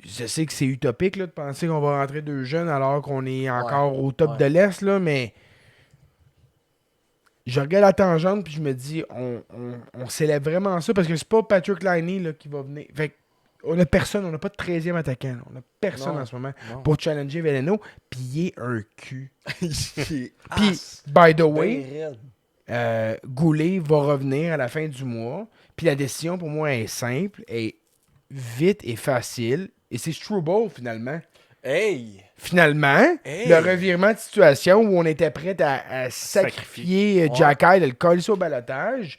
Je sais que c'est utopique là, de penser qu'on va rentrer deux jeunes alors qu'on est encore au top ouais. de l'Est, là, mais je regarde la tangente puis je me dis on s'élève vraiment ça parce que c'est pas Patrick Laine là, qui va venir. Fait que on a personne, on n'a pas de 13e attaquant. Là. On a personne Non. en ce moment Non. pour challenger Veleno, puis il est un cul. Il est Puis, as, by the ben way, raide. Goulet va revenir à la fin du mois. Puis la décision, pour moi, est simple, est vite et facile. Et c'est Struble, finalement. Hey! Finalement, Hey! le revirement de situation où on était prêt à sacrifier Jack Hyde, de le coller au balotage,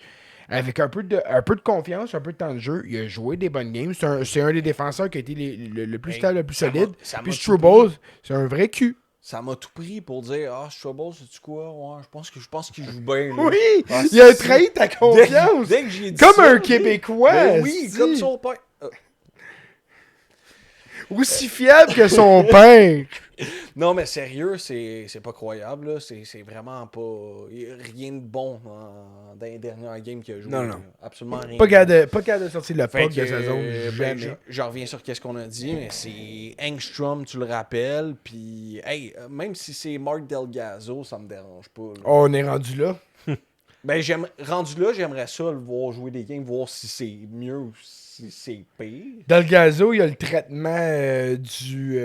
avec un peu de confiance, un peu de temps de jeu. Il a joué des bonnes games. C'est un des défenseurs qui a été le plus stable, le plus solide. Puis Struble, c'est un vrai cul. Ça m'a tout pris pour dire Struble, sais-tu quoi? Ouais, je pense qu'il joue bien. Là. Oui! Ah, Il a trahi ta confiance! Dès que j'ai dit Comme ça, un Québécois! ben oui, si. comme son père. Aussi fiable que son père! Non, mais sérieux, c'est pas croyable. Là. C'est vraiment pas. Rien de bon dans les dernières games qu'il a joué. Non. Là. Absolument rien. Pas capable de sortir le Fait puck de sa zone. ben, Jamais. je reviens sur ce qu'on a dit, mais c'est Engstrom, tu le rappelles, puis hey, même si c'est Mark Delgado, ça me dérange pas. Là. Oh, on est rendu là. Ben, rendu là, j'aimerais ça le voir jouer des games, voir si c'est mieux ou si c'est pire. Delgado, il y a le traitement du...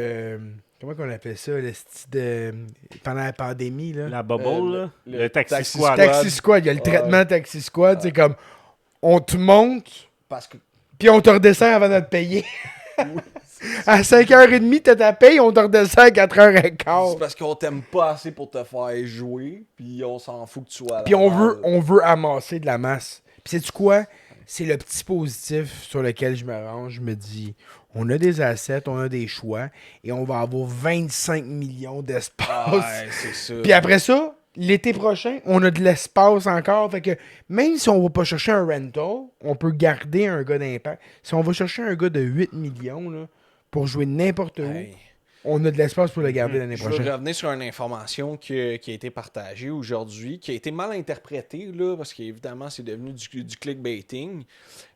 comment qu'on appelle ça? Le style de... Pendant la pandémie, là. La bubble, là. le Le Taxi Taxi Squad. Taxi Squad. Il y a le traitement Taxi Squad. C'est comme... On te monte, Parce que puis on te redescend avant de te payer. À 5h30, t'as ta paye, on te redescend à 4h15. c'est parce qu'on t'aime pas assez pour te faire jouer, puis on s'en fout que tu sois là. Puis on veut amasser de la masse. Puis sais-tu quoi? C'est le petit positif sur lequel je me range. Je me dis, on a des assets, on a des choix, et on va avoir 25 millions d'espace. Ouais, c'est ça. Puis après ça, l'été prochain, on a de l'espace encore. Fait que même si on va pas chercher un rental, on peut garder un gars d'impact. Si on va chercher un gars de 8 millions là, pour jouer n'importe où, Hey. on a de l'espace pour le garder l'année Je veux prochaine. revenir sur une information qui a été partagée aujourd'hui, qui a été mal interprétée, là, parce qu'évidemment, c'est devenu du clickbaiting.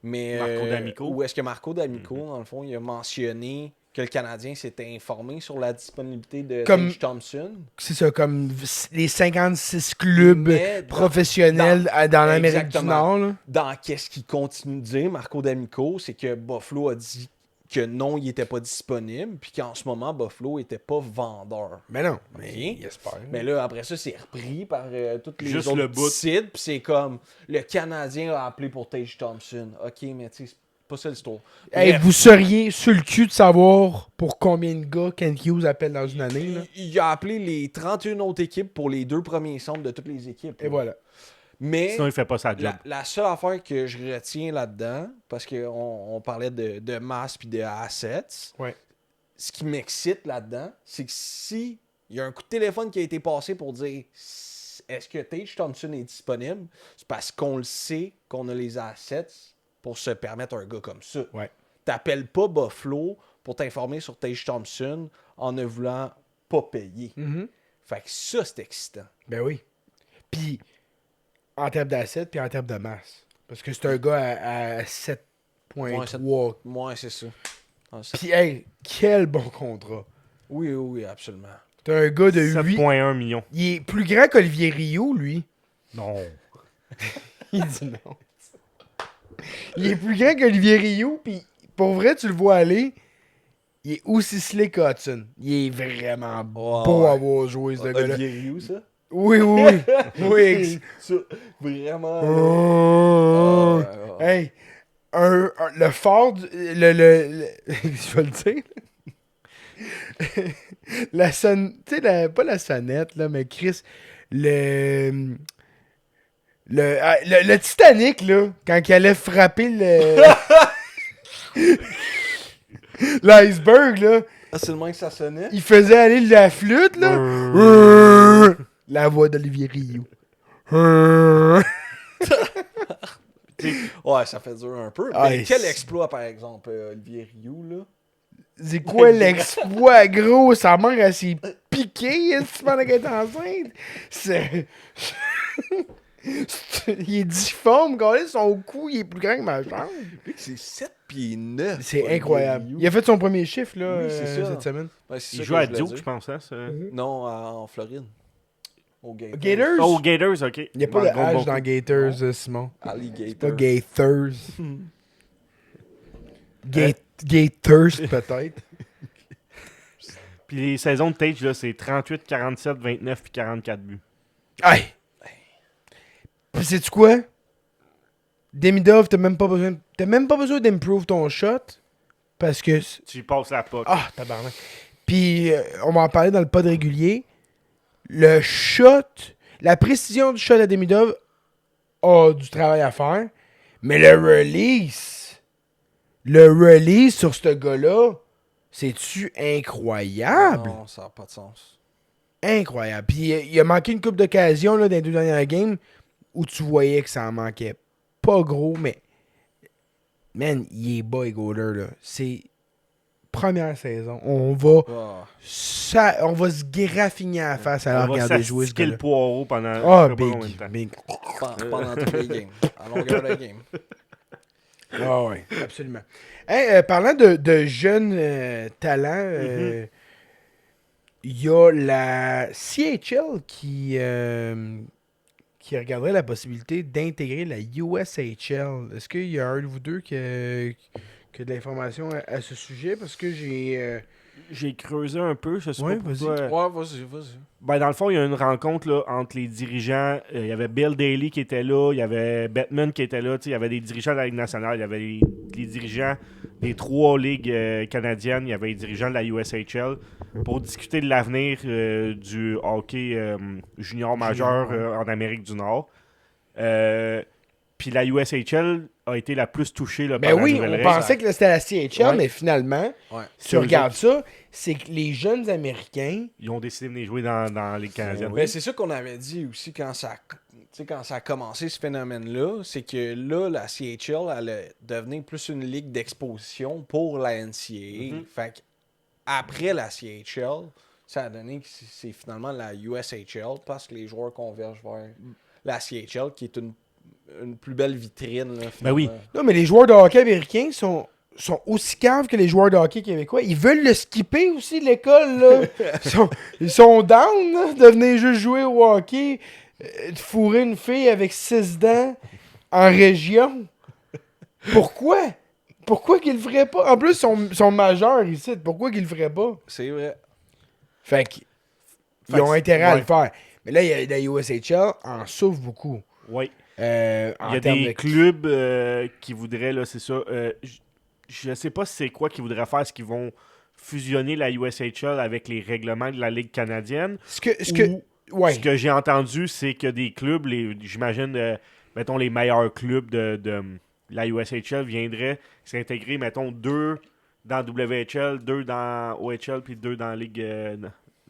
Mais, Marco D'Amico. Où est-ce que Marco D'Amico, dans le fond, il a mentionné que le Canadien s'était informé sur la disponibilité de Tage Thompson. C'est ça, comme les 56 clubs Mais professionnels dans l'Amérique du Exactement. Nord. Là. Dans qu'est-ce qu'il continue de dire, Marco D'Amico, c'est que Buffalo a dit que non, il n'était pas disponible, puis qu'en ce moment, Buffalo n'était pas vendeur. Mais non, Mais- il espère. Mais là, après ça, c'est repris par tous les Juste autres le bout. sites, puis c'est comme, le Canadien a appelé pour Tage Thompson. Ok, mais tu sais, c'est pas ça l'histoire. Hey, Bref, vous seriez sur le cul de savoir pour combien de gars Kent Hughes appelle dans une année. Là. il a appelé les 31 autres équipes pour les 2 premiers centres de toutes les équipes. Et là. voilà. Mais Sinon, il fait pas sa job. la seule affaire que je retiens là-dedans, parce qu'on parlait de masse puis de assets, Ouais. ce qui m'excite là-dedans, c'est que si il y a un coup de téléphone qui a été passé pour dire est-ce que Tage Thompson est disponible, c'est parce qu'on le sait qu'on a les assets pour se permettre un gars comme ça. Ouais. T'appelles pas Buffalo pour t'informer sur Tage Thompson en ne voulant pas payer. Mhm. Fait que ça, c'est excitant. Ben oui. Puis, en termes d'assets, puis en termes de masse. Parce que c'est un gars à 7.3. Moi, c'est ça. Ah, ça- Puis, hey, quel bon contrat. Oui, absolument. T'as un gars de 8. 7,1 millions. Il est plus grand qu'Olivier Rio, lui. Non. Il dit non. Il est plus grand qu'Olivier Rio, puis pour vrai, tu le vois aller, il est aussi slick qu'Hudson. Il est vraiment beau à voir jouer, ce gars-là. Olivier Rioux, ça? Oui, oui, oui. oui. Ça, vraiment. Oh. Ouais. Hey, le fort, je vais le dire. La sonne, tu sais, pas la sonnette, là, mais Chris, le Titanic, là, quand il allait frapper l'iceberg, là, Ah, c'est le moins que ça sonnait? il faisait aller la flûte, là. La voix d'Olivier Rio. Ouais, ça fait dur un peu. Ah, Mais et quel c'est- exploit, par exemple, Olivier Rioux, là? C'est quoi l'exploit, gros? Sa mère, elle s'est piquée, pendant qu'elle est enceinte. C'est... Il est difforme, gars. Son cou, il est plus grand que ma jambe. C'est 7 pieds 9. C'est incroyable. Il a fait son premier chiffre, là, Oui, c'est ça. cette semaine. Ouais, c'est Il ça joue que à je voulais Duke, dire. je pense. Hein, ça. Non, en Floride. Au Gators. Gators? Oh, Gators, ok. Il n'y a pas de H dans Gators, Simon. Pas Alligator. Gators. Gators, peut-être. Puis les saisons de Tage, là, c'est 38, 47, 29 puis 44 buts. Hey! Puis sais-tu quoi? Demidov, t'as même pas besoin d'improve ton shot. Parce que... Tu y passes la puck. Ah, tabarnak. Puis, on va en parler dans le pod régulier. Le shot, la précision du shot à Demidov a du travail à faire. Mais le release sur ce gars-là, c'est-tu incroyable? Non, ça n'a pas de sens. Incroyable. Puis, il a manqué une couple d'occasions là, dans les 2 dernières games où tu voyais que ça en manquait pas gros, mais... Man, il est bas, Goaler, là. C'est... Première saison. On va se graffiner à la face à la regarder jouer ce gars-là. le poireau pendant Big. Pendant toutes les games. À longueur de game. Ah ouais, absolument. Hey, parlant de jeunes talents, il y a la CHL qui regarderait la possibilité d'intégrer la USHL. Est-ce qu'il y a un de vous deux qui a de l'information à ce sujet? Parce que j'ai creusé un peu, je sais Ouais, pas pour vas-y. toi. Ouais, vas-y. Ben, dans le fond, il y a une rencontre là, entre les dirigeants. Il y avait Bill Daly qui était là, il y avait Bettman qui était là, il y avait des dirigeants de la Ligue nationale, il y avait les dirigeants des 3 ligues canadiennes, il y avait les dirigeants de la USHL pour discuter de l'avenir du hockey junior majeur en Amérique du Nord. Puis la USHL a été la plus touchée là, par Ben la oui, nouvelle on règle. pensait que c'était la CHL, Ouais. mais finalement, Ouais. si tu regardes ça, c'est que les jeunes Américains... Ils ont décidé de venir jouer dans la Ligue canadienne. Ben, c'est ça qu'on avait dit aussi quand ça a commencé ce phénomène-là, c'est que là, la CHL allait devenir plus une ligue d'exposition pour la NCAA. Fait que après la CHL, ça a donné que c'est finalement la USHL parce que les joueurs convergent vers la CHL qui est une plus belle vitrine. Là, Ben oui. Non, mais les joueurs de hockey américains sont aussi caves que les joueurs de hockey québécois. Ils veulent le skipper aussi de l'école, là. Ils sont down, là, de venir juste jouer au hockey, de fourrer une fille avec 6 dents en région. Pourquoi? Pourquoi qu'ils le feraient pas? En plus, ils sont majeurs ici. Pourquoi qu'ils le feraient pas? C'est vrai. Fait qu'ils ont intérêt à le faire. Mais là, il y a la USHL en souffre beaucoup. Oui. Il Il y a des clubs qui voudraient, là, c'est ça. Je sais pas c'est quoi qu'ils voudraient faire. Est-ce qu'ils vont fusionner la USHL avec les règlements de la Ligue canadienne? Ce que j'ai entendu, c'est que des clubs, j'imagine, mettons, les meilleurs clubs de la USHL viendraient s'intégrer, mettons, 2 dans WHL, 2 dans OHL, puis 2 dans la Ligue,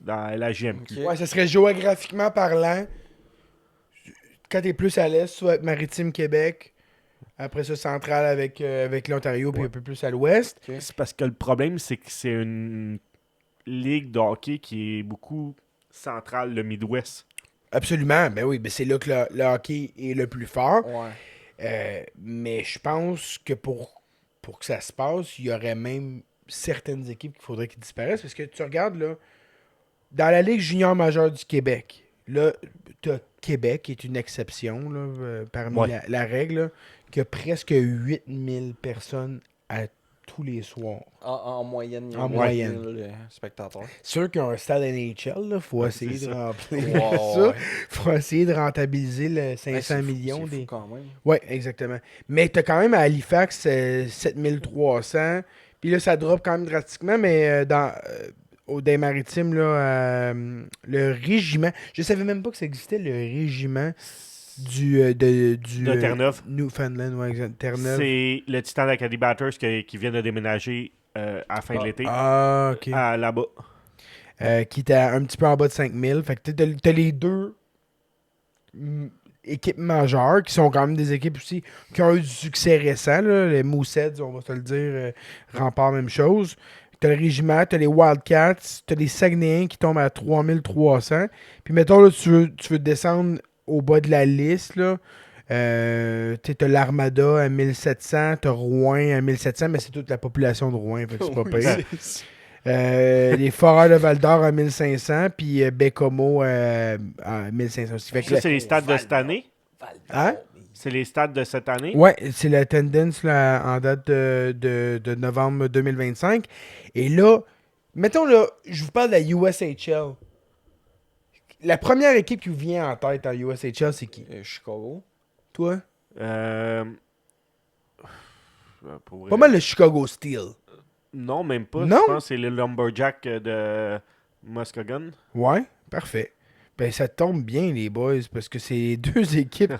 dans la GMQ. Ok. Ouais, ça serait géographiquement parlant. Quand t'es plus à l'est, tu vas être Maritime Québec. Après ça, central avec l'Ontario, puis un peu plus à l'ouest. C'est parce que le problème, c'est que c'est une ligue de hockey qui est beaucoup centrale, le Midwest. Absolument, ben oui, ben c'est là que le hockey est le plus fort. Ouais. Mais je pense que pour que ça se passe, il y aurait même certaines équipes qu'il faudrait qu'ils disparaissent. Parce que tu regardes, là, dans la Ligue junior majeure du Québec, là, tu as Québec, qui est une exception là, parmi la règle, là, qui a presque 8000 personnes à tous les soirs. En moyenne, il y a En 1000 spectateurs. Sûr qu'il y a un stade NHL, il faut essayer de remplir Wow, ça. ouais. Faut essayer de rentabiliser le 500 millions. C'est fou quand même. Oui, exactement. Mais tu as quand même à Halifax 7300. Puis là, ça drop quand même drastiquement, mais au des maritimes, là, le régiment. Je savais même pas que ça existait, le régiment de Terre-Neuve. Newfoundland, ouais, exact. Terre-Neuve. C'est le Titan Acadie Batters qui vient de déménager à la fin de l'été Ah, ok. là-bas. Qui était un petit peu en bas de 5000. Fait que t'as les deux équipes majeures qui sont quand même des équipes aussi qui ont eu du succès récent. Là. Les Mooseheads, on va te le dire, Rempart, même chose. T'as le Régiment, t'as les Wildcats, t'as les Saguenayens qui tombent à 3300. Puis mettons, là, tu veux descendre au bas de la liste, là. T'as l'Armada à 1700, t'as Rouen à 1700, mais c'est toute la population de Rouen, fait que c'est pas pire. Les Foreurs de Val-d'Or à 1500, puis Bécomo à 1500 aussi. Fait que Ça, c'est les stades de cette année? Hein? C'est les stades de cette année? Ouais, c'est la tendance là, en date de novembre 2025. Et là, mettons là, je vous parle de la USHL. La première équipe qui vous vient en tête en USHL, c'est qui? Chicago. toi? Pour Pas mal le Chicago Steel. Non, même pas. Non? Je pense que c'est le Lumberjack de Muskegon. Ouais, parfait. Ben, ça tombe bien, les boys, parce que c'est les deux équipes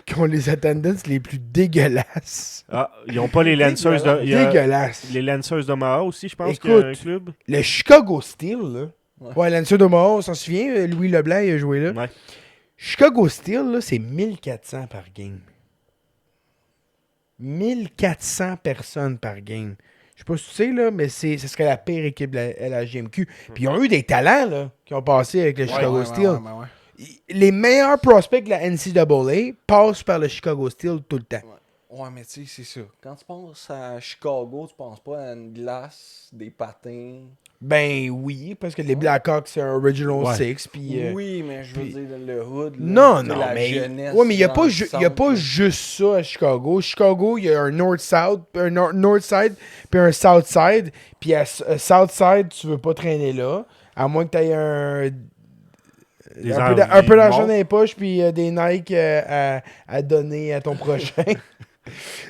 qui ont les attendances les plus dégueulasses. Ah, ils n'ont pas les Lancers de... il y a Dégueulasses. les Lancers d'Omaha aussi, je pense Écoute, qu'il y a un club. Le Chicago Steel, là. Ouais. Ouais, Lancer d'Omaha, on s'en souvient, Louis Leblanc, il a joué là. Ouais. Chicago Steel, là, c'est 1400 par game. 1400 personnes par game. Je sais pas si tu sais, là, mais ce serait la pire équipe de la GMQ. Puis ils ont eu des talents, là, qui ont passé avec le Chicago Steel. Ouais. Les meilleurs prospects de la NCAA passent par le Chicago Steel tout le temps. Ouais, mais tu sais, c'est ça. Quand tu penses à Chicago, tu penses pas à une glace, des patins. Ben oui, parce que les Blackhawks, c'est un Original Ouais. Six. Puis, Oui, mais je veux puis- dire le hood. Là, non, tu sais, non, la mais. jeunesse Ouais, mais il n'y a, dans pas le y a centre, pas là. juste ça à Chicago. Chicago, il y a un North-South, un North-Side, puis un South-Side. Puis à South-Side, tu veux pas traîner là. À moins que tu aies un peu d'argent dans les poches, puis des Nike à donner à ton prochain.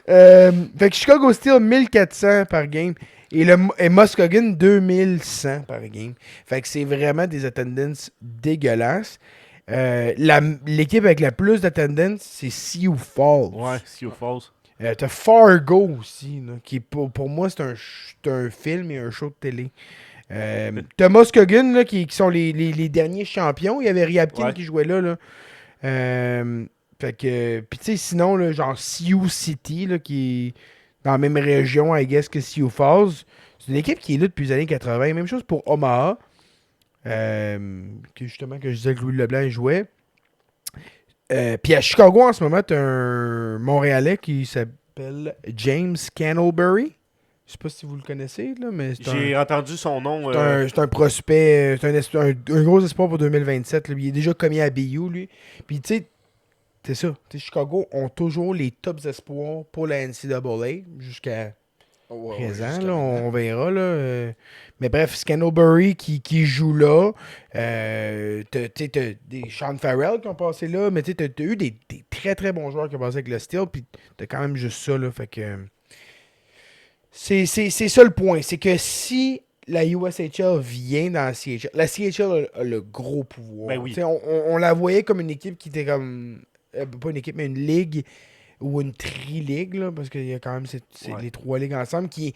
Fait que Chicago Steel, 1400 par game. Et Muskegon, 2100 par game. Fait que c'est vraiment des attendances dégueulasses. L'équipe avec la plus d'attendance, c'est Sioux Falls. Ouais, Sioux Falls. T'as Fargo aussi, là, qui pour moi, c'est un film et un show de télé. T'as Muskegon, là, qui sont les derniers champions. Il y avait Ryabkin qui jouait là. Fait que, puis tu sais, sinon, là, genre Sioux City, là, qui est dans la même région, I guess, que Sioux Falls. C'est une équipe qui est là depuis les années 80. Même chose pour Omaha. Que justement, que je disais que Louis Leblanc jouait. Puis à Chicago, en ce moment, t'as un Montréalais qui s'appelle James Candleberry. Je sais pas si vous le connaissez, là, mais J'ai entendu son nom. c'est un prospect, c'est un gros espoir pour 2027. Là. Il est déjà commis à BU, lui. Puis tu sais, c'est ça. Chicago ont toujours les tops espoirs pour la NCAA jusqu'à présent. Là, on verra. Là. Mais bref, Scantlebury qui joue là. T'as des Sean Farrell qui ont passé là. Mais t'as eu des très très bons joueurs qui ont passé avec le Steel. Puis t'as quand même juste ça. Là, fait que c'est ça le point. C'est que si la USHL vient dans la CHL a le gros pouvoir. Ben oui. On la voyait comme une équipe qui était comme... pas une équipe, mais une ligue ou une tri-ligue, là, parce qu'il y a quand même les trois ligues ensemble qui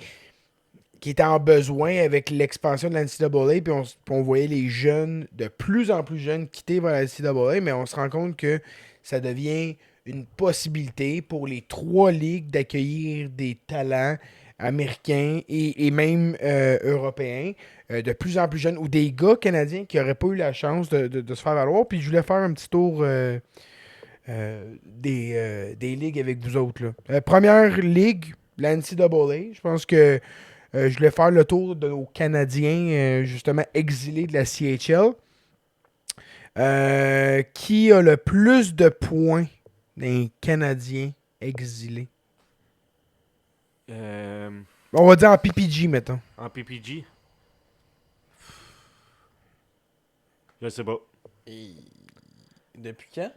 étaient en besoin avec l'expansion de la NCAA, puis on voyait les jeunes, de plus en plus jeunes, quitter vers la NCAA, mais on se rend compte que ça devient une possibilité pour les trois ligues d'accueillir des talents américains et même européens, de plus en plus jeunes, ou des gars canadiens qui n'auraient pas eu la chance de se faire valoir. Puis je voulais faire un petit tour des ligues avec vous autres. Là. Première ligue, la NCAA. Je pense que je voulais faire le tour de nos Canadiens, justement exilés de la CHL. Qui a le plus de points d'un Canadien exilé? On va dire en PPG, mettons. En PPG? Je sais pas. Depuis quand?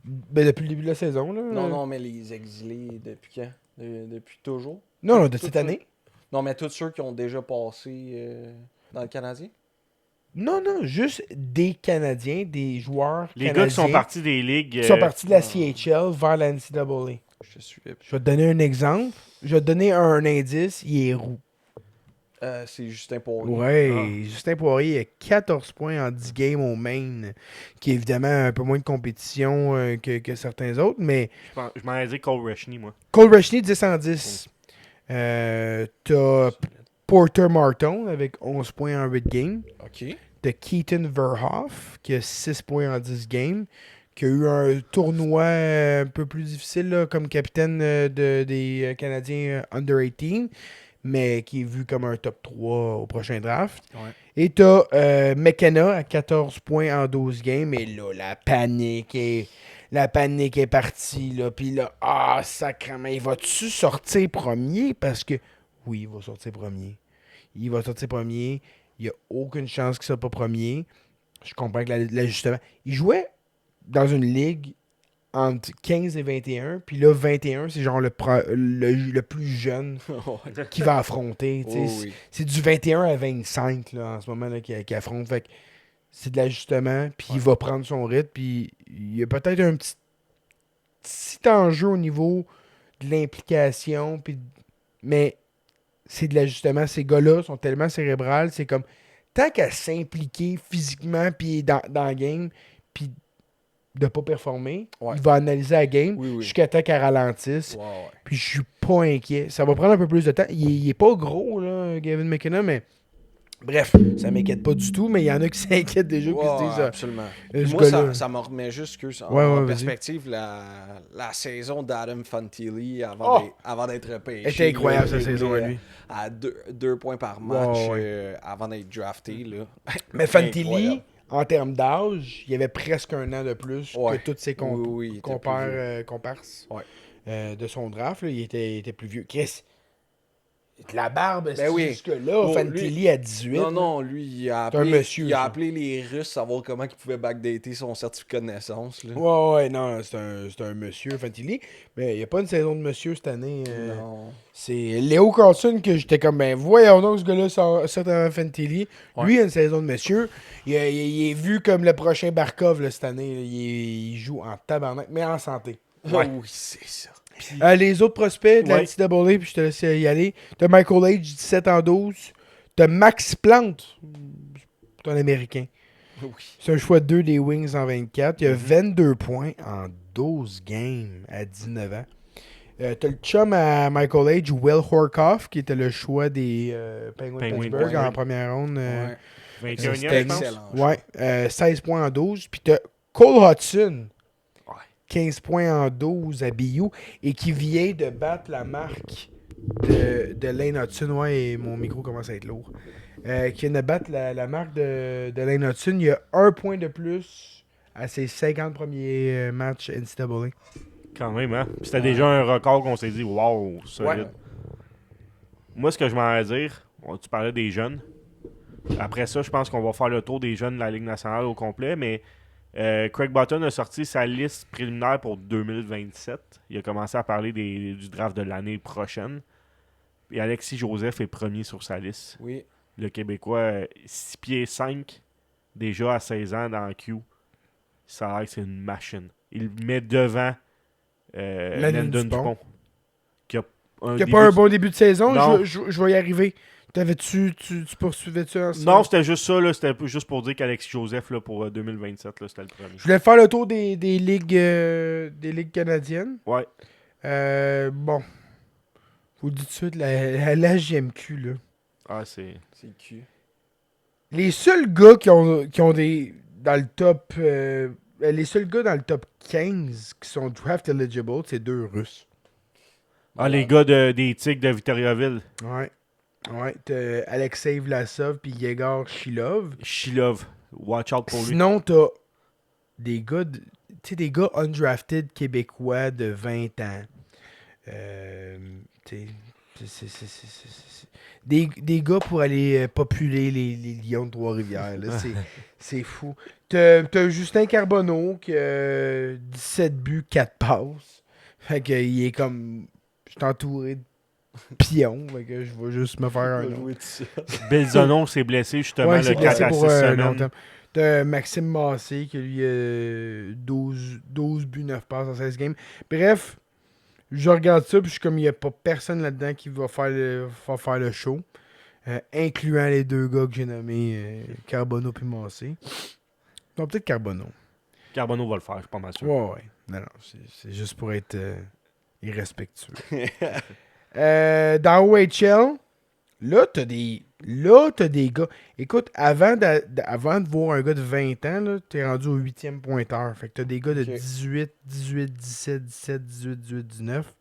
Ben, depuis le début de la saison. Là. Non, mais les exilés, depuis quand? Depuis toujours? Non, de cette année. Non, mais tous ceux qui ont déjà passé dans le Canadien? Non, juste des Canadiens, des joueurs Les canadiens gars qui sont partis des ligues. qui sont partis de la CHL vers la NCAA. Je te suis. Je vais te donner un exemple. Je vais te donner un indice. Il est roux. C'est Justin Poirier. Ouais, Justin Poirier a 14 points en 10 games au main, qui est évidemment un peu moins de compétition que certains autres, mais Je m'en ai dit Cole Rushney, moi. Cole Rushney, 10 en 10. T'as Porter Martin avec 11 points en 8 games. OK. T'as Keaton Verhoff qui a 6 points en 10 games, qui a eu un tournoi un peu plus difficile là, comme capitaine des Canadiens Under 18, mais qui est vu comme un top 3 au prochain draft. Ouais. Et t'as McKenna à 14 points en 12 games, et là, la panique est partie, là. Puis là, sacrément, il va-tu sortir premier? Parce que, oui, il va sortir premier. Il va sortir premier. Il n'y a aucune chance qu'il ne soit pas premier. Je comprends que l'ajustement... Il jouait dans une ligue entre 15 et 21. Puis là, 21, c'est genre le plus jeune qui va affronter. C'est du 21 à 25 là, en ce moment là, qui affronte. Fait que c'est de l'ajustement. Puis il va prendre son rythme. Puis il y a peut-être un petit enjeu au niveau de l'implication. Mais c'est de l'ajustement. Ces gars-là sont tellement cérébrales. C'est comme, tant qu'à s'impliquer physiquement puis dans la game, puis de pas performer, il va analyser la game jusqu'à temps qu'elle ralentisse. Puis je suis pas inquiet. Ça va prendre un peu plus de temps. Il est pas gros, là, Gavin McKenna, mais bref, ça m'inquiète pas du tout, mais il y en a qui s'inquiètent déjà, qui se disent... Absolument. Moi, ça me remet juste en perspective la saison d'Adam Fantilli avant d'être pêché. C'était incroyable, cette saison, lui. À 2 points par match avant d'être drafté. Là. Mais Fantilli, en termes d'âge, il y avait presque un an de plus que tous ses comparses de son draft. Là, il était plus vieux. Chris, la barbe, c'est jusque-là. Fantilli à 18. Non, lui, il a appelé les Russes savoir comment il pouvait backdater son certificat de naissance. Là. Non, c'est un monsieur, Fantilli. Mais il n'y a pas une saison de monsieur cette année. Non. C'est Léo Carlson que j'étais comme, ben voyons donc ce gars-là sort avant Fantilli. Lui, il a une saison de monsieur. Il est vu comme le prochain Barkov là, cette année. Il joue en tabarnak, mais en santé. Oui, c'est ça. Les autres prospects de la NCAA, puis je te laisse y aller. T'as Michael Age, 17 en 12. T'as Max Plante, c'est un Américain. Oui. C'est un choix 2 des Wings en 24. Il a 22 points en 12 games à 19 ans. T'as le chum à Michael Age, Will Horkoff, qui était le choix des Penguins de Pittsburgh en première ronde. 21e, excellent. 16 points en 12. Puis t'as Cole Hudson. 15 points en 12 à BU et qui vient de battre la marque de Lane Hudson. Et mon micro commence à être lourd. Qui vient de battre la marque de Lane Hudson. Il y a 1 point de plus à ses 50 premiers matchs NCAA. Quand même, hein? C'était déjà un record qu'on s'est dit, wow, solide. Moi, ce que je m'en vais dire, tu parlais des jeunes. Après ça, je pense qu'on va faire le tour des jeunes de la Ligue nationale au complet, mais Craig Button a sorti sa liste préliminaire pour 2027. Il a commencé à parler du draft de l'année prochaine. Et Alexis Joseph est premier sur sa liste. Oui. Le Québécois, 6 pieds 5, déjà à 16 ans dans Q. Ça a l'air que c'est une machine. Il le met devant Landon Dupont. Qui a pas un bon début de saison. Je vais y arriver. Tu poursuivais-tu ensemble? Non, c'était juste ça. Là, c'était juste pour dire qu'Alexis Joseph, là, pour 2027, là, c'était le premier. Je voulais faire le tour des ligues canadiennes. Ouais. Bon. Vous dites tout de suite, la GMQ, là. Ah, c'est Q. Les seuls gars qui ont des... Dans le top... les seuls gars dans le top 15 qui sont draft eligible, c'est 2 Russes. Ah, les gars des Tigres de Victoriaville. Ouais, t'as Alexei Vlasov puis Yegor Shilov. Watch out pour lui. Sinon, t'as des gars, des gars undrafted québécois de 20 ans. Des gars pour aller populer les Lions de Trois-Rivières. Là, c'est fou. T'as Justin Carbonneau qui a 17 buts, 4 passes. Fait qu'il est comme... Je suis entouré de pion, que je vais juste me faire un autre. Belzonon s'est blessé justement le 4 à 6 semaines. T'as Maxime Massé qui lui a 12 buts, 9 passes en 16 games. Bref, je regarde ça puis je suis comme il n'y a pas personne là-dedans qui va faire le show. Incluant les 2 gars que j'ai nommés, Carbonneau et Massé. Non, peut-être Carbonneau. Carbonneau va le faire, je suis pas mal sûr. Ouais. Non, c'est juste pour être irrespectueux. Dans OHL, là, t'as des gars. Écoute, avant de voir un gars de 20 ans, là, t'es rendu au 8e pointeur. Fait que t'as des gars de 18, 17, 18, 19.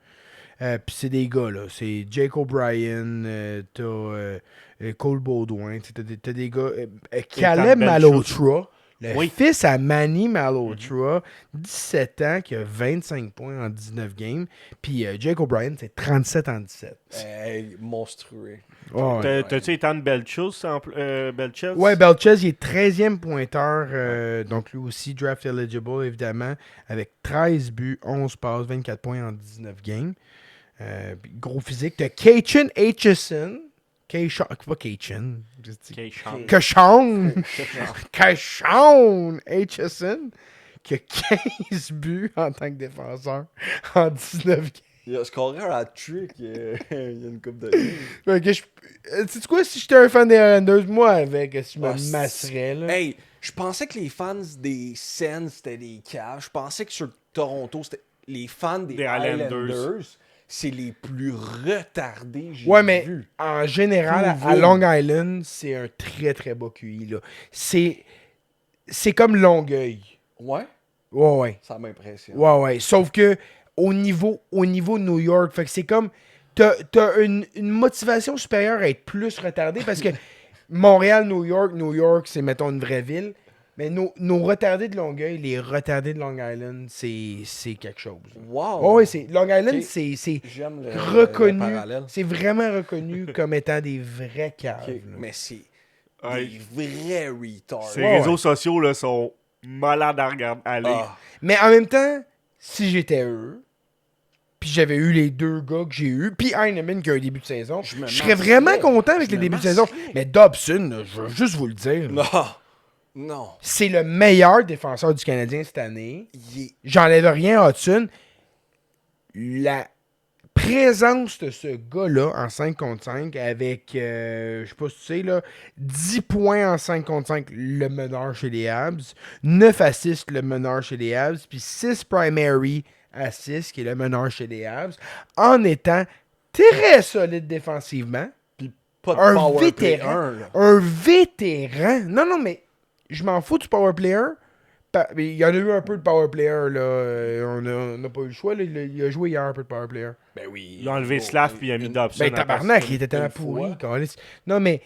Puis c'est des gars, là. C'est Jake O'Brien, t'as Cole Baudouin, t'as des gars. Caleb Malhotra. Le Oui. fils à Manny Malhotra, 17 ans, qui a 25 points en 19 games. Puis Jake O'Brien, c'est 37 en 17. Monstrueux. T'as-tu Ethan Belches? Belches? Ouais, Belches, il est 13e pointeur. Donc, lui aussi, draft eligible, évidemment, avec 13 buts, 11 passes, 24 points en 19 games. Gros physique. T'as Keichan Aitchison. Pas Keichan. Keishon Aitchison, qui a 15 buts en tant que défenseur en 19 games. Il a scoré un hat-trick il y a une coupe de Sais-tu quoi, si j'étais un fan des Islanders, moi, avec, si je me masserais, là. Hey, je pensais que les fans des Sens, c'était des caves. Je pensais que sur Toronto, c'était les fans des Islanders. C'est les plus retardés que j'ai Ouais, mais vu. en général, à Long Island, c'est un très, très bas QI, là. C'est comme Longueuil. Ouais? Ouais. Ça m'impressionne. Ouais. Sauf que au niveau New York, fait que c'est comme... T'as une motivation supérieure à être plus retardé parce que Montréal, New York, c'est, mettons, une vraie ville. Mais nos retardés de Longueuil, les retardés de Long Island, c'est quelque chose. Wow! Oh, oui, Long Island, Okay. c'est J'aime le reconnu. parallèle. C'est vraiment reconnu comme étant des vrais caves. Okay. Là. Mais c'est Ouais. des vrais retards. Ces réseaux sociaux là, sont malades à regarder aller. Ah. Mais en même temps, si j'étais eux, puis j'avais eu les deux gars que j'ai eu, puis Heinemann qui a un début de saison, je serais vraiment content avec les débuts de saison. Mais Dobson, là, je veux juste vous le dire. Non. C'est le meilleur défenseur du Canadien cette année. Il est... J'enlève rien à Hudson. La présence de ce gars-là en 5 contre 5 avec, je sais pas si tu sais, là, 10 points en 5 contre 5, le meneur chez les Habs, 9 assists, le meneur chez les Habs, puis 6 primary assists, qui est le meneur chez les Habs, en étant très solide défensivement. Puis pas de Un power play vétéran. 1, là. Un vétéran. Non, mais je m'en fous du power player. Il y en a eu un peu de power player, là. On n'a pas eu le choix, là. Il a joué hier un peu de power player. Ben oui. Il a enlevé Slav puis il a mis Dobson. Ben, tabarnak, il était tellement pourri. Câlisse. Non, mais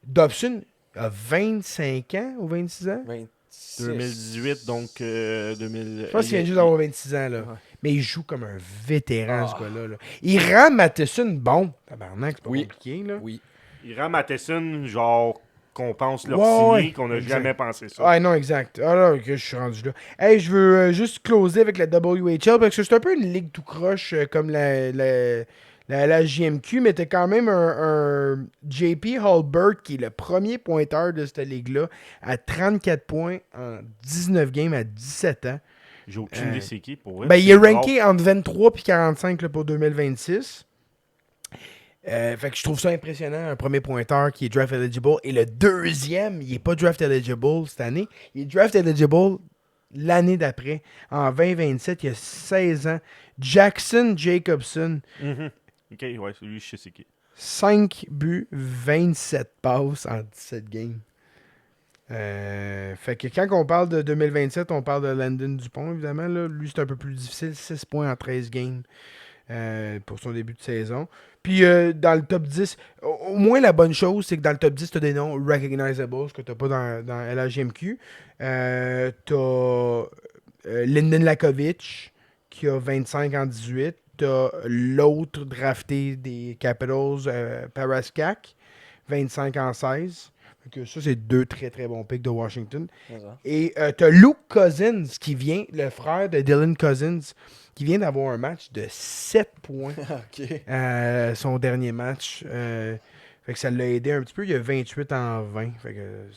Dobson a 25 ans ou 26 ans? 26. 2018, donc 2000. Je pense qu'il vient juste d'avoir 26 ans, là. Ouais. Mais il joue comme un vétéran, ce gars-là. Là. Il rend Matheson bon. Tabarnak, c'est pas compliqué, là. Oui. Il rend Matheson, genre, qu'on pense leur Ouais, signer, qu'on n'a exact. jamais pensé ça. Ah non, exact. Ah là, que je suis rendu là. Hey, je veux juste closer avec la WHL parce que c'est un peu une ligue tout croche comme la JMQ, mais t'as quand même un JP Hallbert qui est le premier pointeur de cette ligue-là à 34 points en 19 games à 17 ans. J'ai aucune idée c'est qui pour vrai. Ben, il est C'est ranké entre 23 et 45 là, pour 2026. Fait que je trouve ça impressionnant, un premier pointeur qui est draft eligible. Et le deuxième, il est pas draft eligible cette année. Il est draft eligible l'année d'après. En 2027, il a 16 ans. Jackson Jacobson, Mhm. Ok, ouais, lui, je sais c'est qui. 5 buts, 27 passes en 17 games. Fait que quand on parle de 2027, on parle de Landon Dupont, évidemment. Là. Lui, c'est un peu plus difficile. 6 points en 13 games pour son début de saison. Puis dans le top 10, au moins la bonne chose, c'est que dans le top 10, tu as des noms recognizable, ce que tu n'as pas dans LHJMQ. Tu as Lyndon Lakovic, qui a 25 en 18. Tu as l'autre drafté des Capitals, Paraskak, 25 en 16. Donc, ça, c'est deux très très bons picks de Washington. Et tu as Luke Cousins qui vient, le frère de Dylan Cousins, qui vient d'avoir un match de 7 points. Son dernier match. Fait que ça l'a aidé un petit peu. Il y a 28 en 20. Fait que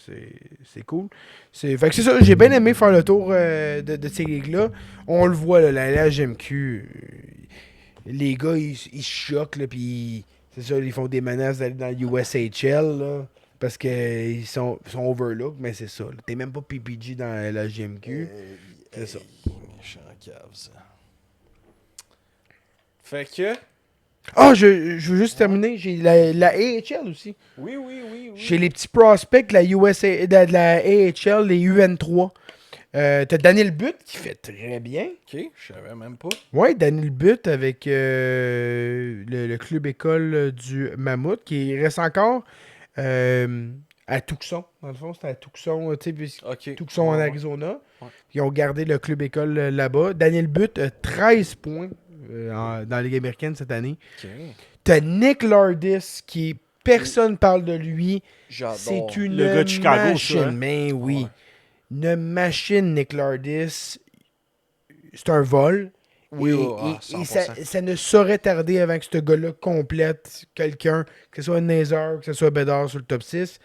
c'est cool. Fait que c'est ça. J'ai bien aimé faire le tour de ces ligues-là. On le voit, là, la GMQ. Les gars, ils se choquent. Puis c'est ça, ils font des menaces d'aller dans l'USHL. Là. Parce qu'ils sont overlook, mais c'est ça. T'es même pas PPG dans la GMQ. C'est ça. Méchant cave, ça. Fait que... Je veux juste terminer. J'ai la AHL aussi. Oui. J'ai les petits prospects de la la AHL, les UN3. T'as Daniel Butt qui fait très bien. Ok, je savais même pas. Ouais, Daniel Butt avec le club école du Mammouth qui reste encore à Tucson. Dans le fond, c'était à Tucson, Ok. Tucson en Ouais, ouais. Arizona. Ouais. Ils ont gardé le club école là-bas. Daniel Butt a 13 points dans la Ligue américaine cette année. Ok. T'as Nick Lardis qui personne parle de lui. J'adore. C'est une Le gars de Chicago, machine. ça, hein? Mais oui. Ouais. Une machine, Nick Lardis. C'est un vol. Oui, et, oui, et 100%. ça ne saurait tarder avant que ce gars-là complète quelqu'un, que ce soit Nazar, que ce soit Bedard sur le top 6.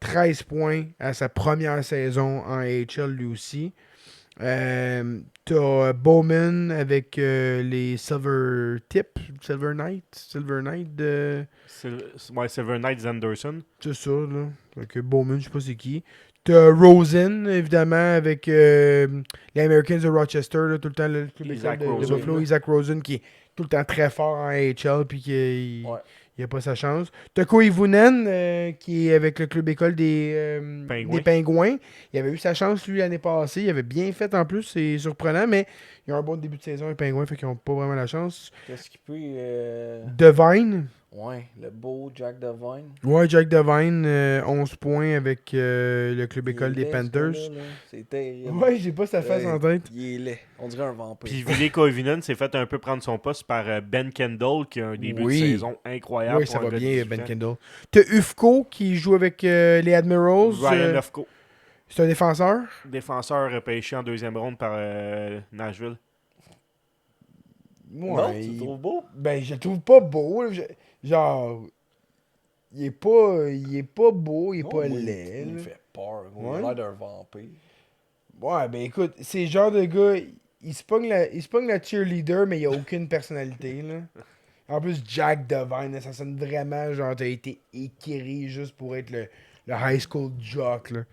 13 points à sa première saison en AHL lui aussi. T'as Bowman avec les Silver Knight de... Silver Knights Anderson. C'est ça, là. Fait Bowman, je sais pas c'est qui. T'as Rosen, évidemment, avec les Americans de Rochester, là, tout le temps, le club Isaac école de Rosen, Buffalo. là. Isaac Rosen, qui est tout le temps très fort en AHL, puis qui Ouais. il a pas sa chance. T'as Koivunen, qui est avec le club école des Pingouins. Il avait eu sa chance, lui, l'année passée. Il avait bien fait, en plus. C'est surprenant, mais il a un bon début de saison, les Pingouins, fait qu'ils n'ont pas vraiment la chance. Qu'est-ce qu'il peut. Devine. Ouais, le beau Jack Devine. Ouais, Jack Devine, 11 points avec le club école Il est des laid, ce Panthers. gars-là, là. C'est terrible. Ouais, j'ai pas sa face en tête. Il est laid. On dirait un vampire. Puis Ville Koivunen s'est fait un peu prendre son poste par Ben Kendall, qui a un début Oui. de saison incroyable. Oui, pour ça un va gars de bien, 18 Ben ans. Kendall. T'as Ufko qui joue avec les Admirals. Ryan Lefko, C'est un défenseur. défenseur repêché en deuxième ronde par Nashville. Non, tu le trouves beau? Ben, je le trouve pas beau. Là. Genre, il est pas beau, il est Non, pas moi, laid. Il me là. fait peur. Ouais. Il a l'air d'un vampire. Ouais, ben écoute, c'est le genre de gars, il se pogne la cheerleader, mais il a aucune personnalité, là. En plus, Jack Devine, là, ça sonne vraiment genre t'as été équiré juste pour être le high school jock, là.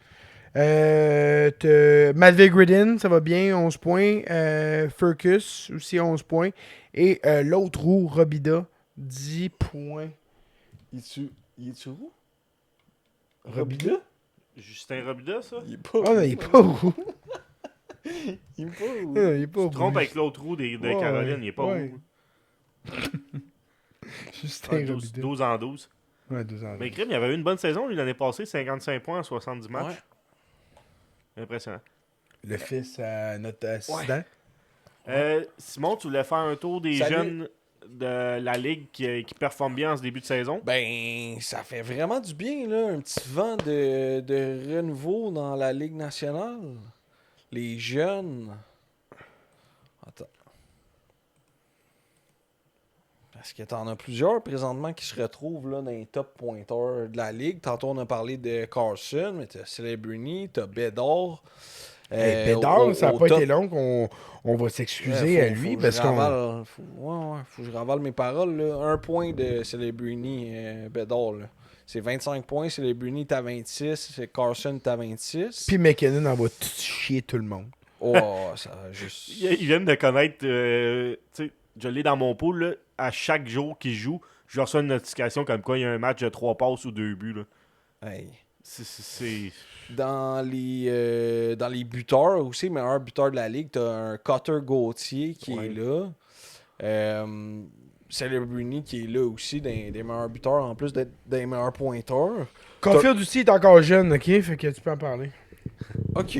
Matvey Gridin, ça va bien, 11 points. Furcus, aussi 11 points. Et l'autre roue, Robida, 10 points. Il est-tu où? Robida? Justin Robida, ça? Il est pas Oh non, il est pas roux. Il est pas où? Non, il est pas Tu roux. te trompes avec l'autre roue de Ouais, Caroline, il est pas ouais. roux. Justin 12, Robida. 12 en 12. Ouais, 12 ans. Mais Grim, il avait eu une bonne saison lui, l'année passée, 55 points en 70 matchs. Ouais. Impressionnant. Le fils à notre assistant. Simon, tu voulais faire un tour des Salut. jeunes de la Ligue qui performent bien en ce début de saison? Ben, ça fait vraiment du bien, là. Un petit vent de renouveau dans la Ligue nationale. Les jeunes. Attends. Parce que t'en as plusieurs présentement qui se retrouvent là, dans les top pointeurs de la Ligue. Tantôt, on a parlé de Carson, mais t'as Celebrini, t'as Bedard. Bédard, ça n'a au pas top. été long qu'on va s'excuser à lui parce qu'on. Faut que je ravale mes paroles. Là. 1 point de Celebrini, Bedard. Là. C'est 25 points. Celebrini est à 26. C'est Carson est à 26. Puis McKinnon en va tout chier tout le monde. Oh, ça a juste. Ils viennent de connaître, tu sais, je l'ai dans mon pool, là, à chaque jour qu'il joue, je reçois une notification comme quoi il y a un match de 3 passes ou 2 buts. Là. Hey. C'est... Dans les buteurs aussi, meilleur buteur de la ligue, t'as un Cutter Gauthier qui Ouais. est là. Celebrini qui est là aussi, des meilleurs buteurs, en plus d'être des meilleurs pointeurs. Caulfield aussi est encore jeune, ok? Fait que tu peux en parler. OK.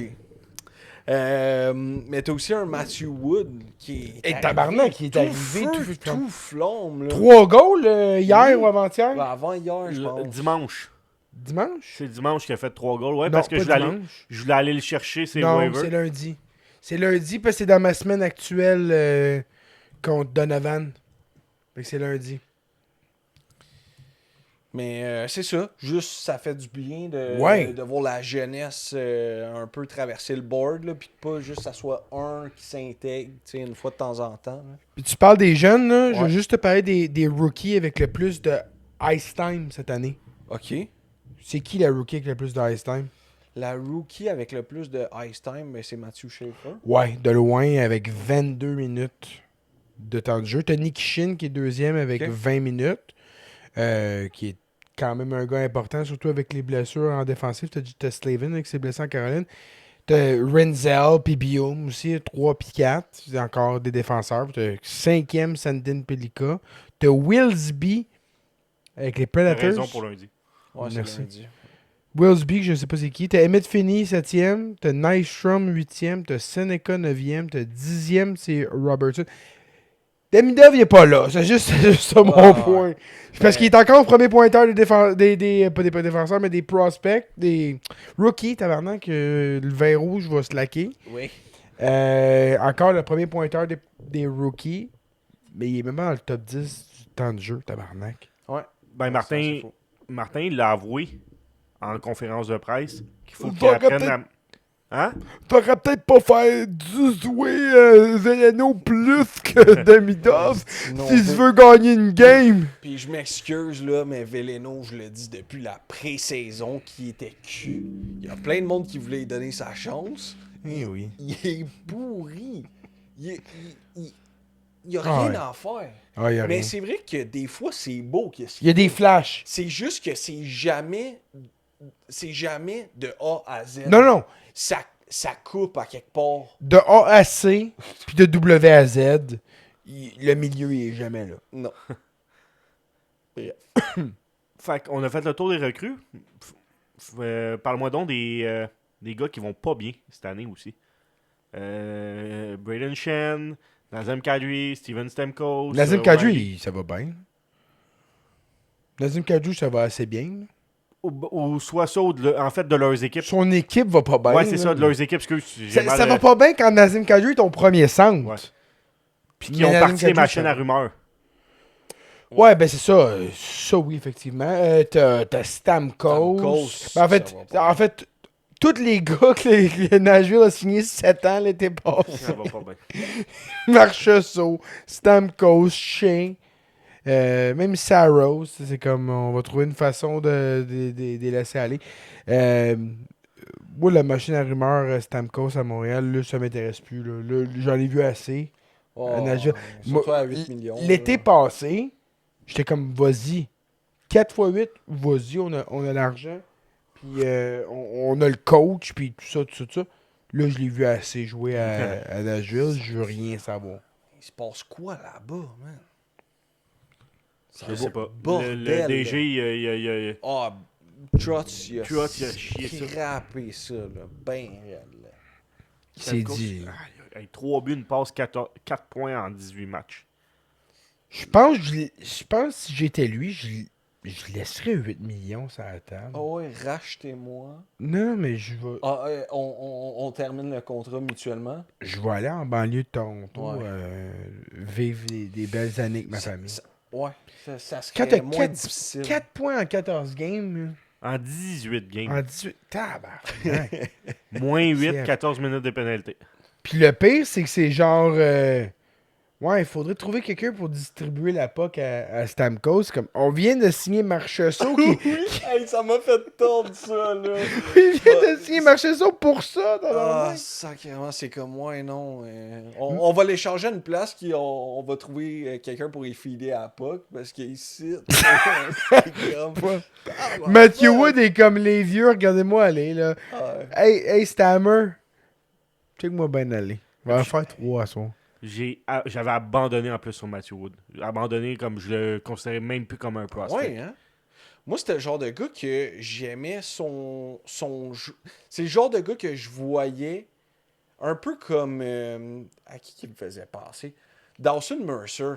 Mais t'as aussi un Matthew Wood qui est Et tabarnak, qui est tout arrivé feu, tout feu, tout flamme. Là. 3 goals hier Oui. ou avant-hier? Ben, avant hier, je pense. Dimanche. Dimanche? C'est dimanche qu'il a fait 3 goals. Ouais, Non, parce que pas je voulais aller le chercher, c'est non, waivers. c'est lundi. C'est lundi parce que c'est dans ma semaine actuelle contre Donovan. Fait que c'est lundi. Mais c'est ça. Juste, ça fait du bien Ouais. de voir la jeunesse un peu traverser le board. Là, puis pas juste que ça soit un qui s'intègre une fois de temps en temps. Là. Puis tu parles des jeunes, là. Je Ouais. veux juste te parler des rookies avec le plus de ice time cette année. OK. C'est qui la rookie avec le plus de ice time? La rookie avec le plus de ice time, ben, c'est Matthew Schaefer. Ouais, de loin avec 22 minutes de temps de jeu. T'as Nick Shin qui est deuxième avec Ok. 20 minutes, qui est quand même un gars important, surtout avec les blessures en défensif. T'as Slavin avec ses blessures en Caroline. T'as Renzel puis Biome aussi, 3 puis 4. C'est encore des défenseurs. T'as 5e Sandin Pelika. T'as Willsby avec les T'as Predators. raison pour lundi. Ouais, Merci. c'est lundi. Willsby, je sais pas c'est qui. T'as Emmett Finney, 7e. T'as Nystrom, 8e. T'as Seneca, 9e. T'as 10e, c'est Robertson. Demidov, il est pas là. C'est juste ça mon point. Parce qu'il est encore premier pointeur pas des défenseurs, mais des prospects, des rookies, tabarnak, le vin rouge va se laquer. Oui. Encore le premier pointeur des rookies, mais il est même dans le top 10 du temps de jeu, tabarnak. Ouais. Ben, Martin, il l'a avoué en conférence de presse qu'il faut Il qu'il va apprenne peut-être- à... Hein? T'aurais peut-être pas faire du Zeleno plus que Demidov Non, si tu veux gagner une game. Puis je m'excuse, là, mais Veleno, je le dis depuis la pré-saison, qui était cul. Il y a plein de monde qui voulait lui donner sa chance. Eh oui. Il est pourri. Il y a rien ouais. à faire. Ah, y a Mais rien. c'est vrai que des fois, c'est beau. Il y a des flashs. C'est juste que c'est jamais de A à Z. Non. Ça coupe à quelque part. De A à C, puis de W à Z, le milieu, il est jamais là. Non. Fait qu'on a fait le tour des recrues. Parle-moi donc des gars qui vont pas bien cette année aussi. Braden Shen, Nazem Kadri, Steven Stamkos. Nazem Riley. Kadri, ça va bien. Nazem Kadri, ça va assez bien. Ou soit ça, en fait, de leurs équipes. Son équipe va pas bien. Ouais, c'est là. ça, de leurs équipes. Parce que Ça va pas bien quand Nazem Kadri est ton premier centre. Ouais. Puis qui ont parti les machines à rumeurs. Ouais, ben c'est ça. Ça, oui, effectivement. T'as Stamkos. Stamkos, Ben, ça va pas en fait, tous les gars que Nashville a signé 7 ans l'été passé. Ça va pas bien. Marchessault, Stamkos, Shea, même Saros, c'est comme on va trouver une façon de les laisser aller. Moi, la machine à rumeurs Stamkos à Montréal, là, ça m'intéresse plus. Là, j'en ai vu assez. Oh, Nashville. surtout Moi, à 8 millions. L'été là. passé, j'étais comme, vas-y. 4 x 8, vas-y, on a l'argent. Puis on a le coach, puis tout ça. Là, je l'ai vu assez jouer à Nashville, je veux rien savoir. Il se passe quoi là-bas, man? Je sais pas. Bordel, Le DG, il Ah, Trotz, il a Trotz, il a chié ça. scrappé ça, là. Ben raide, là. C'est dit. 3 buts, une passe, 4 points en 18 matchs. Je pense que si j'étais lui, je laisserais 8 millions sur la table. Ah ouais, rachetez-moi. Non, mais je vais. Ah, on termine le contrat mutuellement. Je vais aller en banlieue de Toronto, Ouais. vivre des belles années avec ma famille. Ouais, ça Quand serait t'as moins difficile. 4 points en 14 games, En 18 games. en 18. Tabarnak. Moins 8, C'est- 14 minutes de pénalité. Puis le pire, c'est que c'est genre. Ouais, il faudrait trouver quelqu'un pour distribuer la POC à Stamkos. Comme, on vient de signer Marchessault qui. Hey, ça m'a fait tordre ça, là. Il vient de signer Marchessault pour ça, dans Ah, la sacrément, c'est comme ouais, non. On va l'échanger à une place on va trouver quelqu'un pour y feeder à POC parce qu'ici. c'est comme. Matthew Wood est comme les vieux, regardez-moi aller, là. Ouais. Hey, Stammer. Check-moi bien aller. On va en faire 3 à soir. J'avais abandonné en plus sur Matthew Wood. Abandonné comme je le considérais même plus comme un prospect. Ouais, hein? Moi, c'était le genre de gars que j'aimais son jeu. C'est le genre de gars que je voyais un peu comme. À qui me faisait passer? Dawson Mercer.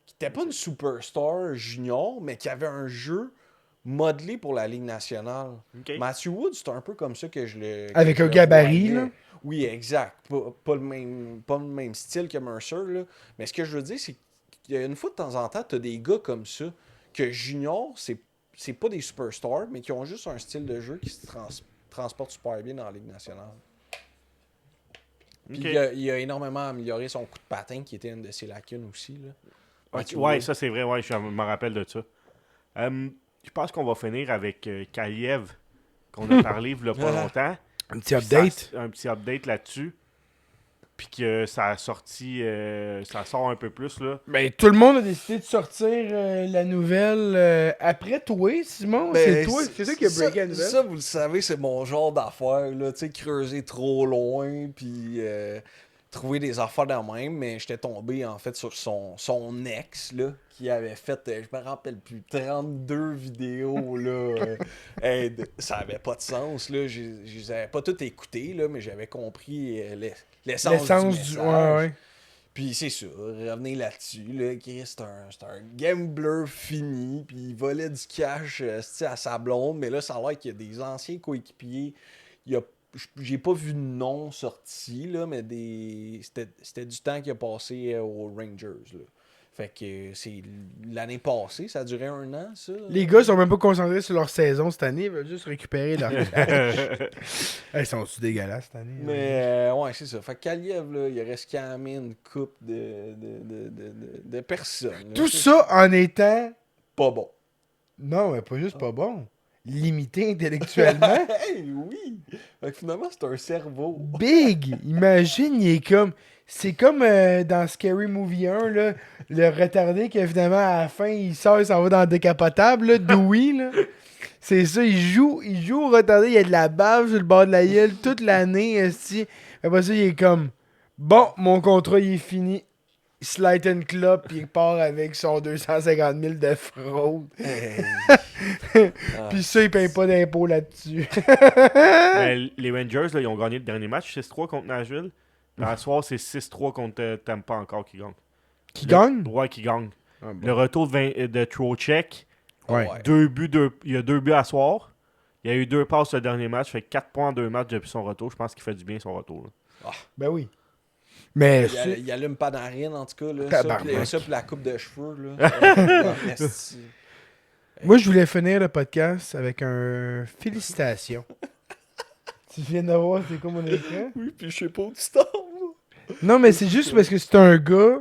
Qui n'était pas une superstar junior, mais qui avait un jeu modelé pour la Ligue nationale. Ok. Matthew Wood, c'est un peu comme ça que je le. Avec que un je le gabarit, voyais. là. Oui, exact. Pas le même style que Mercer, là. Mais ce que je veux dire, c'est qu'une fois de temps en temps, tu as des gars comme ça, que junior, c'est pas des superstars, mais qui ont juste un style de jeu qui se transporte super bien dans la Ligue nationale. Puis Ok. il a énormément amélioré son coup de patin, qui était une de ses lacunes aussi, là. Matthew Ouais, Wood. ça c'est vrai, ouais, je me rappelle de ça. Je pense qu'on va finir avec Kaliev, qu'on a parlé il y a pas longtemps. Un petit update. Un petit update là-dessus. Puis que ça a sorti, ça sort un peu plus, là. Ben, tout le monde a décidé de sortir la nouvelle après toi, Simon. C'est toi, c'est toi qui a breaké la nouvelle. Ça, vous le savez, c'est mon genre d'affaire, là. Tu sais, creuser trop loin, puis trouvé des affaires de même, mais j'étais tombé en fait sur son ex là, qui avait fait, je me rappelle plus, 32 vidéos là. Ça avait pas de sens là. Je les avais pas toutes écoutées là, mais j'avais compris l'essence du message. Ouais. Puis c'est ça, revenez là-dessus, là, Chris, c'est un gambler fini, puis il volait du cash à sa blonde, mais là, ça a l'air qu'il y a des anciens coéquipiers. J'ai pas vu de nom sorti, là, mais c'était du temps qu'il a passé aux Rangers. Là. Fait que c'est l'année passée, ça a duré 1 an, ça. Les gars sont même pas concentrés sur leur saison cette année, ils veulent juste récupérer leur Ils sont-tu dégueulasses cette année? Mais ouais, c'est ça. Fait que Kaliev, là, il aurait scammé une coupe de personnes. Là, Tout ça en étant... pas bon. Non, mais pas juste pas bon. Limité intellectuellement. Hey, oui! Fait que finalement, c'est un cerveau. Big! Imagine, il est comme... C'est comme dans Scary Movie 1, là, le retardé qui finalement à la fin, il sort, il s'en va dans le décapotable, là, Dewey, là. C'est ça, il joue au retardé, il y a de la bave sur le bord de la gueule toute l'année, esti. Après ça, il est comme, bon, mon contrat, il est fini. Il slide une clope, puis il part avec son 250 000 de fraude. Hey. Puis ça, il paye pas d'impôts là-dessus. Ben, les Rangers, là, ils ont gagné le dernier match 6-3 contre Nashville. La soir, c'est 6-3 contre Tampa encore qui gagne. Qui gagne? Ouais, qui gagne. Ah, bon. Le retour de Trocheck, Ouais. il y a 2 buts à soir. Il y a eu 2 passes le dernier match. Fait 4 points en 2 matchs depuis son retour. Je pense qu'il fait du bien son retour. Là. Ben oui. Mais Il allume pas narine, en tout cas. Là. Tabarnak. Ça, puis la coupe de cheveux. Là. Esti. moi, je voulais finir le podcast avec un félicitations. Tu viens de voir c'est quoi mon écran? Oui, puis je sais pas où tu t'en vas. Non, mais c'est juste parce que c'est un gars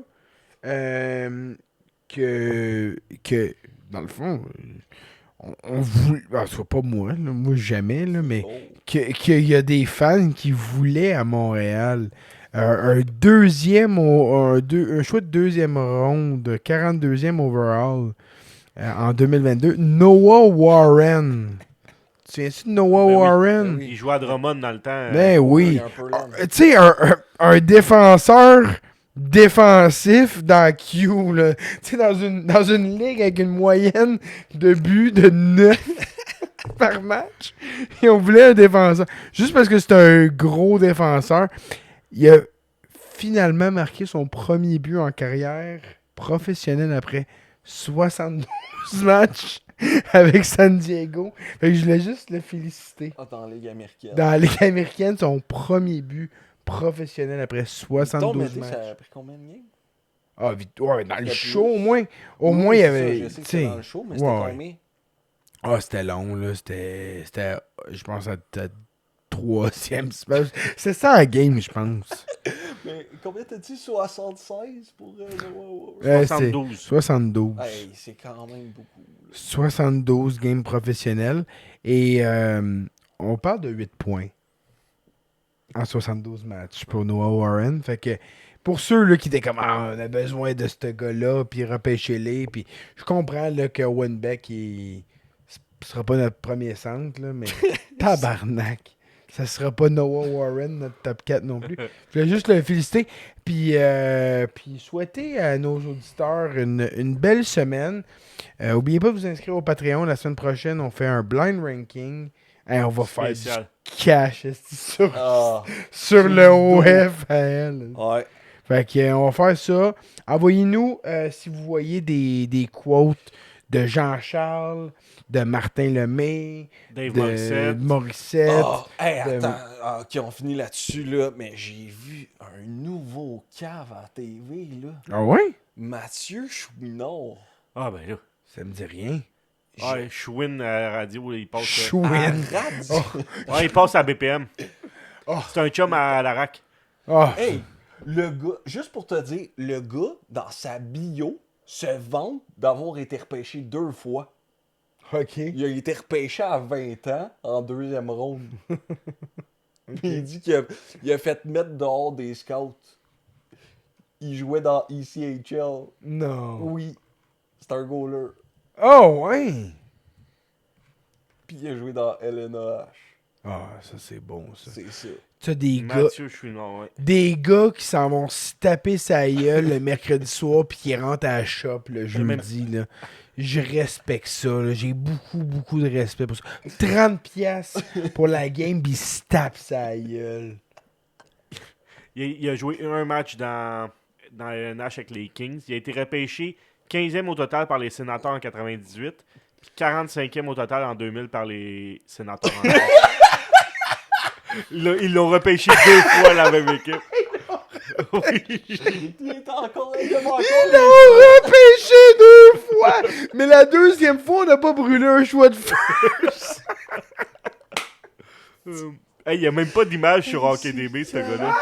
que dans le fond, on voulait... Ben, soit pas moi, là, moi jamais, là, mais Oh. qu'il y a des fans qui voulaient à Montréal un deuxième, un choix de deuxième ronde, 42e overall en 2022. Noah Warren. Tu viens-tu de Noah Ben oui, Warren? ben oui. Il jouait à Drummond dans le temps. Ben Il oui. est un peu lent. Tu sais, un défenseur défensif dans Q, là. Tu sais, dans une ligue avec une moyenne de buts de 9 par match. Et on voulait un défenseur. Juste parce que c'est un gros défenseur. Il a finalement marqué son premier but en carrière professionnelle après 72 matchs avec San Diego. Fait que je voulais juste le féliciter. Ah, dans la Ligue américaine. Dans la Ligue américaine, son premier but professionnel après Tom, 72 mais ça matchs. a pris combien de games? Ah, vite, ouais, dans le C'était show, plus. au moins. Au Oui, moins, il y c'est avait. ça, je sais que tu c'était sais, dans le show, mais c'était ouais. combien? Ah, c'était long, là. C'était je pense, à ta troisième semaine. C'est ça la game, je pense. Mais combien t'as dit? 76 pour Noah Warren? C'est 72. 72. Hey, c'est quand même beaucoup. Là. 72 games professionnels. Et on parle de 8 points en 72 matchs pour Noah Warren. Fait que pour ceux là, qui étaient comme on a besoin de ce gars-là, puis repêchez-les. Puis je comprends là, que Wenbeck ce sera pas notre premier centre, là, mais tabarnak. Ça sera pas Noah Warren, notre top 4 non plus. Je voulais juste le féliciter. Puis souhaiter à nos auditeurs une belle semaine. Oubliez pas de vous inscrire au Patreon. La semaine prochaine, on fait un blind ranking. Hey, on va faire Spécial. du cash sur, Ah, sur le dos. OFL. ouais. Fait que, on va faire ça. Envoyez-nous si vous voyez des quotes de Jean-Charles, de Martin Lemay, Dave de Morissette. Morissette. Ah, hey, de- attends. Ah, ok, on finit là-dessus, là. Mais j'ai vu un nouveau cave à TV, là. Ah ouais? Mathieu Chouinard. Ah, ben là. Ça me dit rien. Ouais, Chouin à la radio, il passe. Chouin. À radio. Ouais, il passe à BPM. Oh. C'est un chum à la rack. Ah, Hey, le gars, juste pour te dire, le gars, dans sa bio, se vante d'avoir été repêché 2 fois. ok. Il a été repêché à 20 ans en 2e ronde. Il dit qu'il a fait mettre dehors des scouts. Il jouait dans ECHL. Non. Oui, c'est un goaler. Oh, ouais. Puis il a joué dans LNH. Ah, ça, c'est bon, ça. C'est ça. Tu as des gars... Mathieu Chouinard, ouais. Des gars qui s'en vont se taper sa gueule le mercredi soir puis qui rentrent à la shop le jeudi, là. Je respecte ça, là. J'ai beaucoup de respect pour ça. 30$ pour la game puis il se tape sa gueule. Il a joué un match dans la LNH avec les Kings. Il a été repêché 15e au total par les Sénateurs en 98, puis 45e au total en 2000 par les Sénateurs en Ils l'ont repêché 2 fois la même équipe. Oui. Il est encore Ils l'ont repêché 2 fois! Mais la deuxième fois, on n'a pas brûlé un choix de first. Hey, il n'y a même pas d'image sur HockeyDB, ce gars-là.